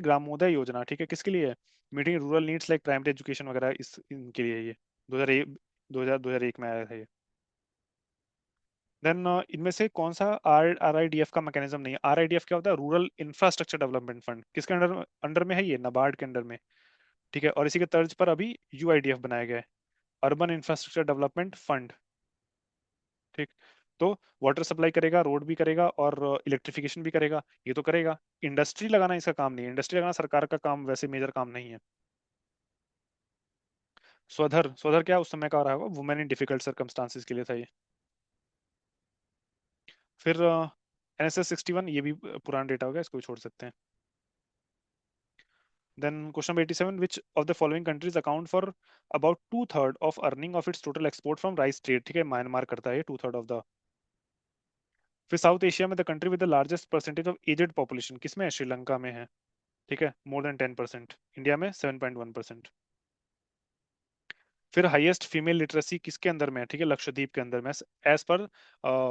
ग्रामोदय योजना, ठीक है, किसके लिए है, meeting rural needs like primary education वगैरह, इस इनके लिए है ये। 2001, 2001 में आया था ये। देन इनमें से कौन सा RIDF का मैकेनिज्म नहीं है। RIDF क्या होता है, रूरल इंफ्रास्ट्रक्चर डेवलपमेंट फंड, किसके अंडर में है ये, नाबार्ड के अंडर में। ठीक है, और इसी के तर्ज पर अभी UIDF बनाया गया है, अर्बन इंफ्रास्ट्रक्चर डेवलपमेंट फंड। ठीक, तो वाटर सप्लाई करेगा, रोड भी करेगा, और इलेक्ट्रिफिकेशन भी करेगा, ये तो करेगा। इंडस्ट्री लगाना इसका काम नहीं है, इंडस्ट्री लगाना सरकार का काम, वैसे मेजर काम नहीं है। स्वधर, स्वधर क्या उस समय का रहा होगा, वुमेन इन डिफिकल्ट सर्कमस्टांसिस के लिए था ये। फिर NSS 61, ये भी पुराना डेटा होगा, इसको भी छोड़ सकते हैं। Then question number 87, which of the following countries account for about 2/3 of earning of its total export from rice trade, ठीक है, म्यांमार करता है 2/3 ऑफ द। फिर साउथ एशिया में the country with the largest percentage of aged population किसमें है, श्रीलंका में है। ठीक है, मोर देन 10%, इंडिया में 7.1%। फिर हाईएस्ट फीमेल लिटरेसी किसके अंदर में है, ठीक है, लक्षद्वीप के अंदर में, एज पर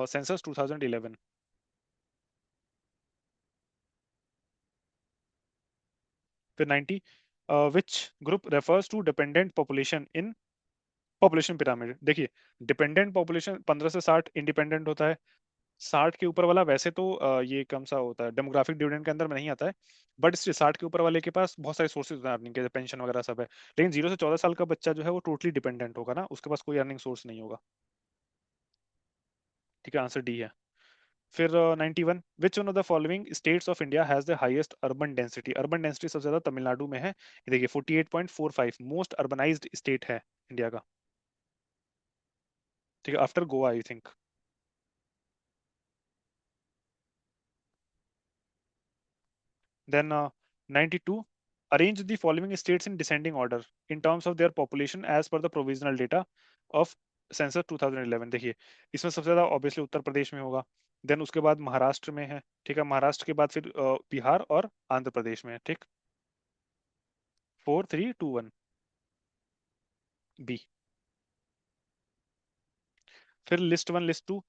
सेंसस 2011। फिर 90, which group refers to dependent population in population pyramid. देखिए, डिपेंडेंट पॉपुलेशन 15 से 60 इंडिपेंडेंट होता है, 60 के ऊपर वाला वैसे तो ये कम सा होता है, डेमोग्राफिक डिविडेंड के अंदर में नहीं आता है, बट इससे 60 के ऊपर वाले के पास बहुत सारे सोर्सेज होते हैं अर्निंग के, पेंशन वगैरह सब है। लेकिन 0 से 14 साल का बच्चा जो है वो टोटली डिपेंडेंट होगा ना, उसके पास कोई अर्निंग सोर्स नहीं होगा। ठीक है, आंसर डी है। फिर 91, विच one of the following states of India has the highest urban density, urban density सबसे ज्यादा तमिलनाडु में है, ये देखिए 48.45, मोस्ट अर्बनाइज्ड स्टेट है इंडिया का। ठीक है, after Goa I think. Then 92, arrange the following states in descending order in terms of their population as per the provisional data of census 2011। देखिए, इसमें सबसे ज्यादा ऑब्वियसली उत्तर प्रदेश में होगा, देन उसके बाद महाराष्ट्र में है, ठीक है, महाराष्ट्र के बाद फिर बिहार और आंध्र प्रदेश में है। ठीक, 4, 3, 2, 1, बी। फिर लिस्ट 1 लिस्ट 2,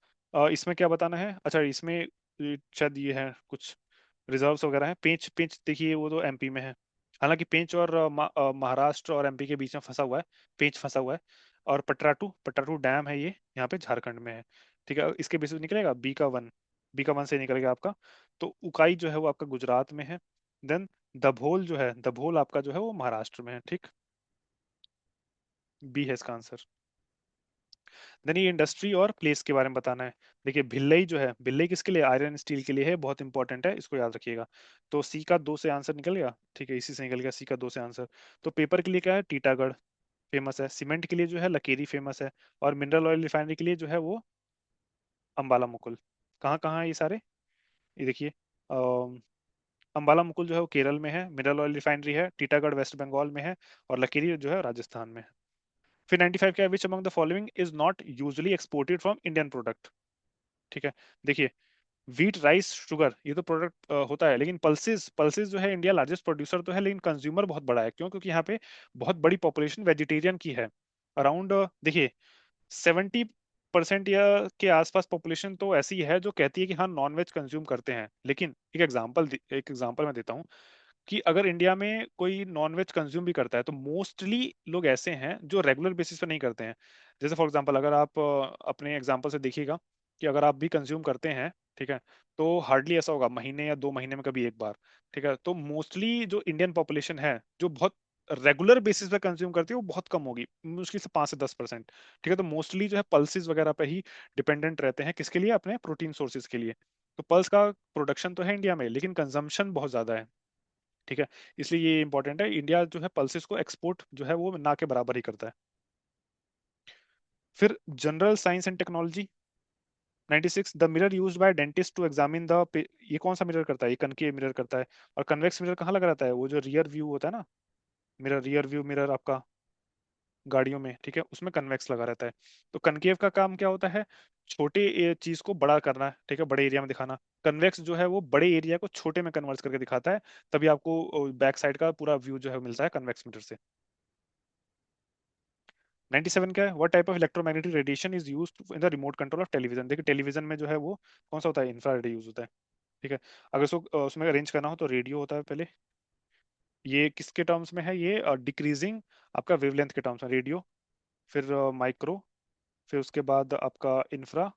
इसमें क्या बताना है, अच्छा इसमें शायद ये है कुछ रिजर्व्स वगैरह हैं। पेंच, पेंच देखिए वो तो MP में है, हालांकि पेंच और महाराष्ट्र और MP के बीच में फंसा हुआ है, पेंच फंसा हुआ है। और पटराटू, पटराटू डैम है ये, यहाँ पे झारखंड में है। ठीक है, इसके बेसिस पे निकलेगा B का 1, B का 1 से निकलेगा आपका। तो उकाई जो है वो आपका गुजरात में है। देन दभोल जो है, दभोल आपका जो है वो महाराष्ट्र में है। ठीक, B है इसका आंसर। देन ये इंडस्ट्री और प्लेस के बारे में बताना है। देखिए भिल्लई जो है, भिल्लई किसके लिए, आयरन स्टील के लिए है, बहुत इंपॉर्टेंट है, इसको याद रखिएगा। तो C का 2 से आंसर निकल गया, ठीक है, इसी से निकल गया C का 2 से आंसर। तो पेपर के लिए क्या है, टीटागढ़ फेमस है, सीमेंट के लिए जो है लकेरी फेमस है, और मिनरल ऑयल रिफाइनरी के लिए जो है वो अंबाला मुकुल। कहाँ कहाँ है ये सारे, ये देखिए, अंबाला मुकुल जो है वो केरल में है, मिनरल ऑयल रिफाइनरी है, टीटागढ़ वेस्ट बंगाल में है, और लकेरी जो है राजस्थान में है। फिर 95 क्या है, विच among the following is not usually exported from Indian product. ठीक है, देखिए, व्हीट, राइस, शुगर, ये तो प्रोडक्ट होता है, लेकिन पल्सेस, पल्सेस जो है इंडिया लार्जेस्ट प्रोड्यूसर तो है, लेकिन कंज्यूमर बहुत बड़ा है, क्यों, क्योंकि यहाँ पे बहुत बड़ी पॉपुलेशन वेजिटेरियन की है। अराउंड देखिए 70% या के आसपास पॉपुलेशन तो ऐसी है जो कहती है कि हाँ नॉन वेज कंज्यूम करते हैं। लेकिन एक एग्जांपल मैं देता हूँ कि अगर इंडिया में कोई नॉनवेज कंज्यूम भी करता है तो मोस्टली लोग ऐसे हैं जो रेगुलर बेसिस पे नहीं करते हैं। जैसे फॉर एग्जांपल अगर आप अपने एग्जांपल से देखिएगा कि अगर आप भी कंज्यूम करते हैं, ठीक है, तो हार्डली ऐसा होगा महीने या 2 महीने में कभी एक बार। ठीक है, तो मोस्टली जो इंडियन पॉपुलेशन है जो बहुत रेगुलर बेसिस पे कंज्यूम करती है वो बहुत कम होगी, मुश्किल से 5 से 10%। ठीक है, तो मोस्टली जो है पल्सेस वगैरह पे ही डिपेंडेंट रहते हैं, किसके लिए, अपने प्रोटीन सोर्सेज के लिए। तो पल्स का प्रोडक्शन तो है इंडिया में, लेकिन कंजम्पशन बहुत ज्यादा है। ठीक है, इसलिए ये इंपॉर्टेंट है, इंडिया जो है पल्सेस को एक्सपोर्ट जो है वो ना के बराबर ही करता है। फिर general science and technology 96, the mirror used by dentist to examine the, ये कौन सा मिरर करता है, ये कनकेव मिरर करता है। और कन्वेक्स मिरर कहाँ लगा रहता है, वो जो रियर व्यू होता है ना, मिरर, रियर व्यू मिरर आपका गाड़ियों में, ठीक है, उसमें कन्वेक्स लगा रहता है। तो कनकेव का काम क्या होता है? छोटे चीज को बड़ा करना, ठीक है, बड़े एरिया में दिखाना। कन्वेक्स जो है वो बड़े एरिया को छोटे में कन्वर्ट करके दिखाता है। तभी आपको बैक साइड का पूरा व्यू जो है मिलता है कन्वेक्स मीटर से। 97 क्या है? What type of electromagnetic radiation is used in the remote control of television? देखिए टेलीविजन में जो है वो कौन सा होता है? इंफ्रारेड यूज होता है, ठीक है। अगर उसको उसमें अरेंज करना हो तो रेडियो होता है पहले। ये किसके टर्म्स में है? ये डिक्रीजिंग आपका वेवलेंथ के टर्म्स में रेडियो। फिर माइक्रो, फिर उसके बाद आपका इंफ्रा,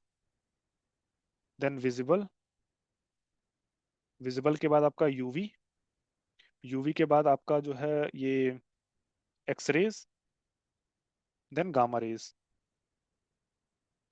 देन विजिबल, विजिबल के बाद आपका यूवी, यूवी के बाद आपका जो है ये एक्सरेज, देन गामा रेज,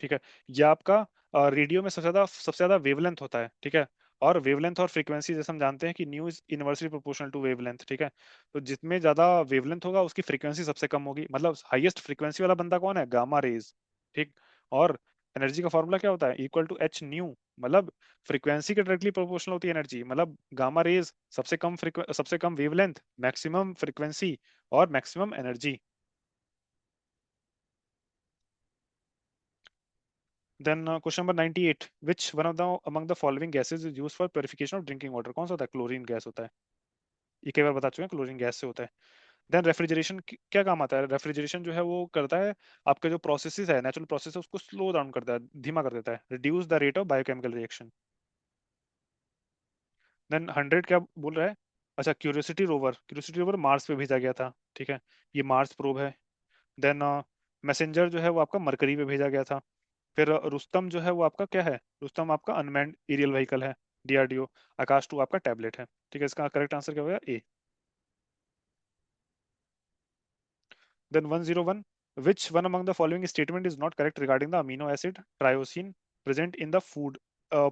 ठीक है। ये आपका रेडियो में सबसे ज्यादा वेवलेंथ होता है, ठीक है। और वेवलेंथ और फ्रीक्वेंसी जैसे हम जानते हैं कि nu is inversely proportional to wavelength, ठीक है। तो जितने ज्यादा वेवलेंथ होगा उसकी फ्रीक्वेंसी सबसे कम होगी। मतलब हाईएस्ट फ्रीक्वेंसी वाला बंदा कौन है? गामा रेज, ठीक। और एनर्जी का फॉर्मूला क्या होता है? Equal to H nu. मतलब फ्रीक्वेंसी के डायरेक्टली प्रोपोर्शनल होती है एनर्जी। मतलब गामा रेज सबसे कम वेवलेंथ, मैक्सिमम फ्रीक्वेंसी और maximum energy. Then question number 98, which one of the among the following gases is used for purification of drinking water? कौन सा होता है? क्लोरीन गैस होता है। ये कई बार बता चुके हैं, क्लोरीन गैस से होता है। देन रेफ्रिजरेशन क्या काम आता है? रेफ्रिजरेशन जो है वो करता है आपके जो प्रोसेसेस है, नेचुरल प्रोसेस है, उसको स्लो डाउन करता है, धीमा कर देता है, reduce the rate of biochemical reaction. Then 100 क्या बोल रहा है? अच्छा, क्यूरियोसिटी रोवर मार्स पे भेजा गया था, ठीक है। ये मार्स प्रोब है। देन मैसेंजर जो है वो आपका मरकरी पे भेजा गया था। फिर रुस्तम जो है वो आपका क्या है? रुस्तम आपका अनमैन्ड एरियल व्हीकल है, डीआरडीओ। आकाश 2 आपका टैबलेट है, ठीक है। इसका करेक्ट आंसर क्या होगा? ए। Then 101, which one among the following statement is not correct regarding the amino acid triosine present in the food,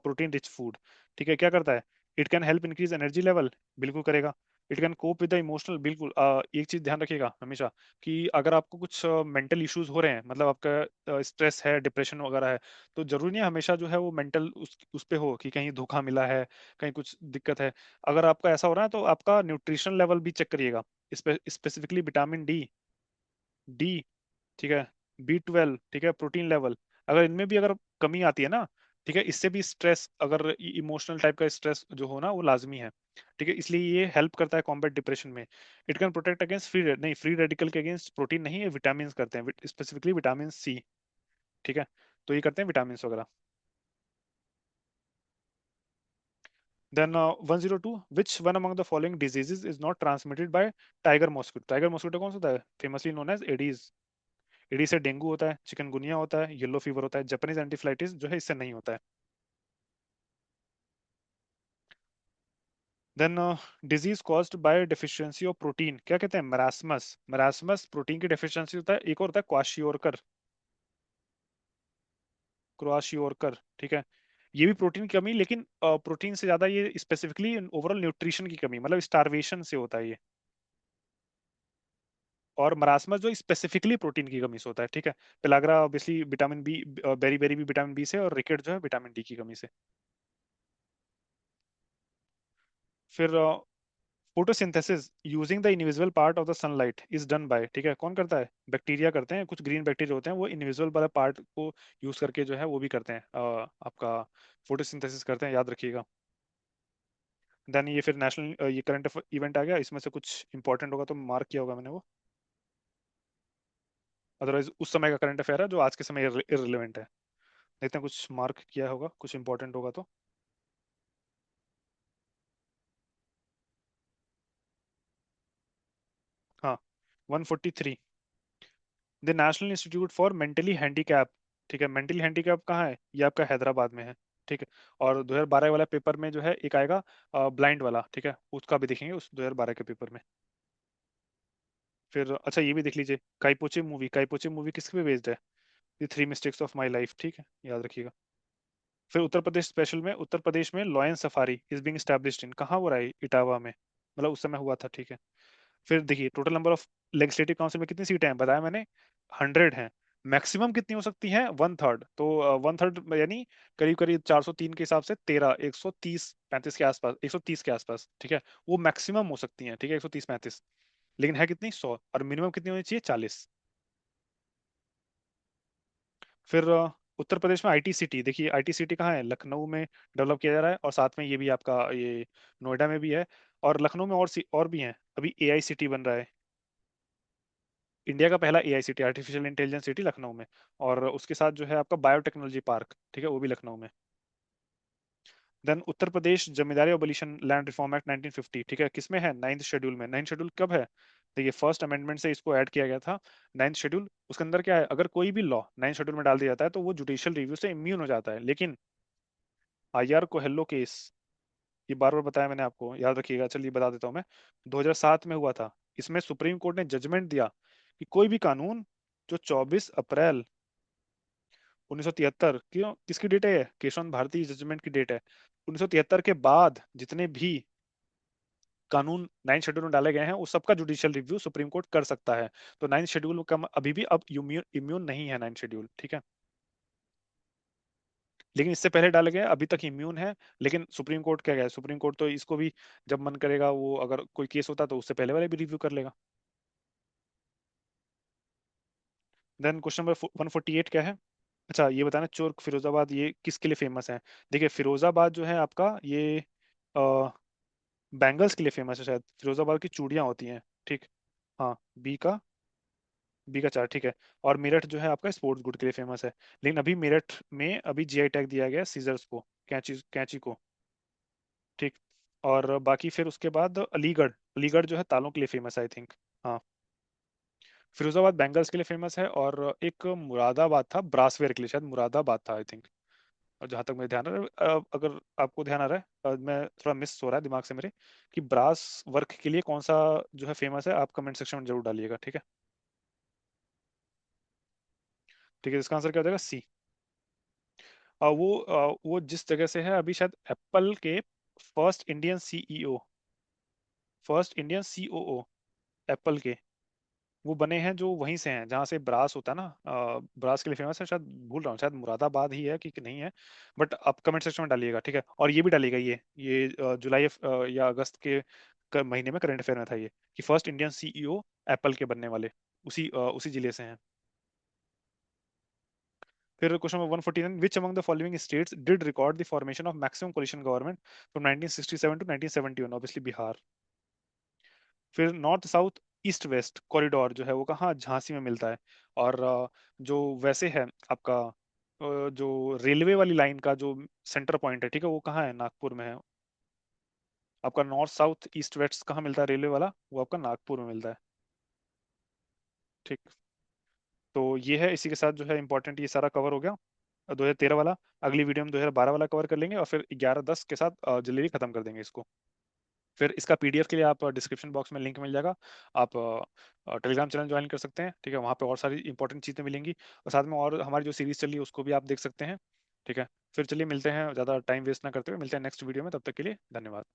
protein rich food? ठीक है, क्या करता है? It can help increase energy level, बिल्कुल करेगा। It can cope with the emotional, बिल्कुल। एक चीज ध्यान रखिएगा हमेशा कि अगर आपको कुछ मेंटल इश्यूज हो रहे हैं, मतलब आपका स्ट्रेस है, डिप्रेशन वगैरह है, तो जरूरी नहीं है हमेशा जो है वो मेंटल उस पे हो कि कहीं धोखा मिला है, कहीं कुछ दिक्कत है। अगर आपका ऐसा हो रहा है तो आपका न्यूट्रिशन लेवल भी चेक करिएगा। स्पेसिफिकली विटामिन डी, डी, ठीक है, B12, ठीक है, प्रोटीन लेवल। अगर इनमें भी अगर कमी आती है ना, ठीक है, इससे भी स्ट्रेस, अगर इमोशनल टाइप का स्ट्रेस जो हो ना वो लाजमी है, ठीक है। इसलिए ये हेल्प करता है कॉम्बैट डिप्रेशन में। इट कैन प्रोटेक्ट अगेंस्ट नहीं, फ्री रेडिकल के अगेंस्ट प्रोटीन नहीं, ये विटामिन करते हैं, स्पेसिफिकली विटामिन सी, ठीक है। तो ये करते हैं विटामिन वगैरह। Then 102, which one among the following diseases is not transmitted by tiger mosquito? Tiger mosquito कौन सा होता है? Famously known as Aedes. Aedes से डेंगू होता है, चिकनगुनिया होता है, येलो फीवर होता है। जापानीज एंटीफ्लाइटिस जो है इससे नहीं होता है। Then disease caused by deficiency of protein क्या कहते हैं? मरासमस। मरासमस प्रोटीन की डेफिशिएंसी होता है। एक और होता है क्वाशियोरकर, क्रोशियोरकर, ठीक है। ये भी प्रोटीन की कमी, लेकिन प्रोटीन से ज्यादा ये स्पेसिफिकली ओवरऑल न्यूट्रिशन की कमी, मतलब स्टारवेशन से होता है ये। और मरासमस जो स्पेसिफिकली प्रोटीन की कमी से होता है, ठीक है। Pellagra obviously vitamin B, beri beri भी विटामिन बी से, और रिकेट जो है विटामिन डी की कमी से। फिर photosynthesis using the invisible part of the sunlight is done by, ठीक है, कौन करता है? बैक्टीरिया करते हैं। कुछ ग्रीन बैक्टीरिया होते हैं वो इनविजिबल वाला पार्ट को यूज करके जो है वो भी करते हैं, आपका फोटोसिंथेसिस करते हैं, याद रखिएगा। देन ये फिर नेशनल ये करंट इवेंट आ गया, इसमें से कुछ इंपॉर्टेंट होगा तो मार्क किया होगा मैंने वो। अदरवाइज उस समय का करंट अफेयर है जो आज के समय इररिलेवेंट है। देखते हैं कुछ मार्क किया होगा, कुछ इंपॉर्टेंट होगा तो। हाँ, 143, the national institute for mentally handicap, ठीक है। मेंटली हैंडीकैप कहाँ है? ये आपका हैदराबाद में है, ठीक है। और 2012 वाला पेपर में जो है एक आएगा ब्लाइंड वाला, ठीक है, उसका भी देखेंगे उस 2012 के पेपर में। फिर अच्छा ये भी देख लीजिए, काइपोचे मूवी किस पे बेस्ड है? ये three mistakes of my life, ठीक है, याद रखिएगा। फिर उत्तर प्रदेश स्पेशल में, उत्तर प्रदेश में lion safari is being established in, कहाँ हो रहा है? इटावा में, मतलब उस समय हुआ था, ठीक है। फिर देखिए total number of legislative council में कितनी सीटें हैं बताया मैंने? 100 हैं। मैक्सिमम कितनी हो सकती हैं? 1/3। तो 1/3 यानी करीब करीब 403 के हिसाब से 13, 130 35 के आसपास, 130 के आसपास, ठीक है। वो मैक्सिमम हो सकती हैं, ठीक है, 130 35। लेकिन है कितनी? 100। और मिनिमम कितनी होनी चाहिए? 40। फिर उत्तर प्रदेश में आईटी सिटी, देखिए आईटी सिटी कहाँ है, लखनऊ में डेवलप किया जा रहा है, और साथ में ये भी आपका ये नोएडा में भी है, और लखनऊ में और भी हैं, अभी एआई सिटी बन रहा है, इंडिया का पहला AI city, artificial intelligence city Lucknow में। और उसके साथ जो है आपका बायोटेक्नोलॉजी पार्क, ठीक है, वो भी लखनऊ में। देन उत्तर प्रदेश जमींदारी अबोलिशन लैंड रिफॉर्म एक्ट 1950, ठीक है, किसमें है, नाइन्थ शेड्यूल में। नाइन्थ शेड्यूल कब है, देखिए फर्स्ट अमेंडमेंट से इसको ऐड किया गया था। नाइन्थ शेड्यूल, उसके अंदर क्या है, अगर कोई भी लॉ नाइन्थ शेड्यूल में डाल दिया जाता है तो वो जुडिशियल रिव्यू से इम्यून हो जाता है। लेकिन आईआर कोहेल्लो केस, ये बार बार बताया मैंने आपको, याद रखिएगा, चलिए बता देता हूँ मैं। 2007 में हुआ था। इसमें सुप्रीम कोर्ट ने जजमेंट दिया कि कोई भी कानून जो 24 अप्रैल 1973, क्यों, किसकी डेट है ये? केशव भारती जजमेंट की डेट है। 1973 के बाद जितने भी कानून नाइन्थ शेड्यूल में डाले गए हैं उस सबका जुडिशियल रिव्यू सुप्रीम कोर्ट कर सकता है। तो नाइन्थ शेड्यूल का अभी भी अब इम्यून नहीं है नाइन्थ शेड्यूल, ठीक है, लेकिन इससे पहले डाले गए अभी तक इम्यून है। लेकिन सुप्रीम कोर्ट क्या गया, सुप्रीम कोर्ट तो इसको भी जब मन करेगा, वो अगर कोई केस होता तो उससे पहले वाले भी रिव्यू कर लेगा। देन क्वेश्चन नंबर 148 क्या है, अच्छा ये बताना, चोर फिरोजाबाद ये किसके लिए फेमस है। देखिए फिरोजाबाद जो है आपका ये बैंगल्स के लिए फेमस है, शायद फिरोजाबाद की चूड़ियां होती हैं, ठीक। हाँ, बी का बी का चार, ठीक है। और मेरठ जो है आपका स्पोर्ट्स गुड के लिए फेमस है। लेकिन अभी मेरठ में अभी जीआई टैग दिया गया है सीजर्स को, कैंची कैंची को, ठीक। और बाकी फिर उसके बाद अलीगढ़, अलीगढ़ जो है तालों के लिए फेमस है आई थिंक। हाँ, फिरोजाबाद बैंगल्स के लिए फेमस है, और एक मुरादाबाद था ब्रासवेयर के लिए, शायद मुरादाबाद था आई थिंक। और जहां तक मुझे ध्यान आ रहा है, अगर आपको ध्यान आ रहा है, मैं थोड़ा मिस हो रहा है दिमाग से मेरे, कि ब्रास वर्क के लिए कौन सा जो है फेमस है, आप कमेंट सेक्शन में जरूर डालिएगा, ठीक है। ठीक है, इसका आंसर क्या हो जाएगा, सी। वो जिस जगह से है, अभी शायद एप्पल के first Indian CEO, first Indian COO Apple के, वो बने हैं जो वहीं से हैं जहाँ से ब्रास होता है ना, ब्रास के लिए फेमस है, शायद भूल रहा हूँ, शायद मुरादाबाद ही है कि नहीं है। बट आप कमेंट सेक्शन में डालिएगा, ठीक है। और ये भी डालिएगा, ये जुलाई या अगस्त के महीने में करंट अफेयर में था ये, कि फर्स्ट इंडियन सीईओ एप्पल के बनने वाले उसी जिले से हैं। फिर question number 149, which among the following states did record the formation of maximum coalition government from 1967 to 1971, obviously Bihar. फिर north south east west corridor जो है वो कहाँ, झांसी में मिलता है। और जो वैसे है आपका जो रेलवे वाली लाइन का जो सेंटर पॉइंट है, ठीक है, वो कहाँ है, नागपुर में है। आपका नॉर्थ साउथ ईस्ट वेस्ट कहाँ मिलता है रेलवे वाला, वो आपका नागपुर में मिलता है, ठीक। तो ये है, इसी के साथ जो है इंपॉर्टेंट ये सारा कवर हो गया 2013 वाला। अगली वीडियो में 2012 वाला कवर कर लेंगे, और फिर 11-10 के साथ जल्दी खत्म कर देंगे इसको। फिर इसका पीडीएफ के लिए आप डिस्क्रिप्शन बॉक्स में लिंक मिल जाएगा, आप टेलीग्राम चैनल ज्वाइन कर सकते हैं, ठीक है, वहाँ पे और सारी इंपॉर्टेंट चीज़ें मिलेंगी, और साथ में और हमारी जो सीरीज चली है उसको भी आप देख सकते हैं, ठीक है। फिर चलिए मिलते हैं, ज़्यादा टाइम वेस्ट ना करते हुए मिलते हैं नेक्स्ट वीडियो में, तब तक के लिए धन्यवाद।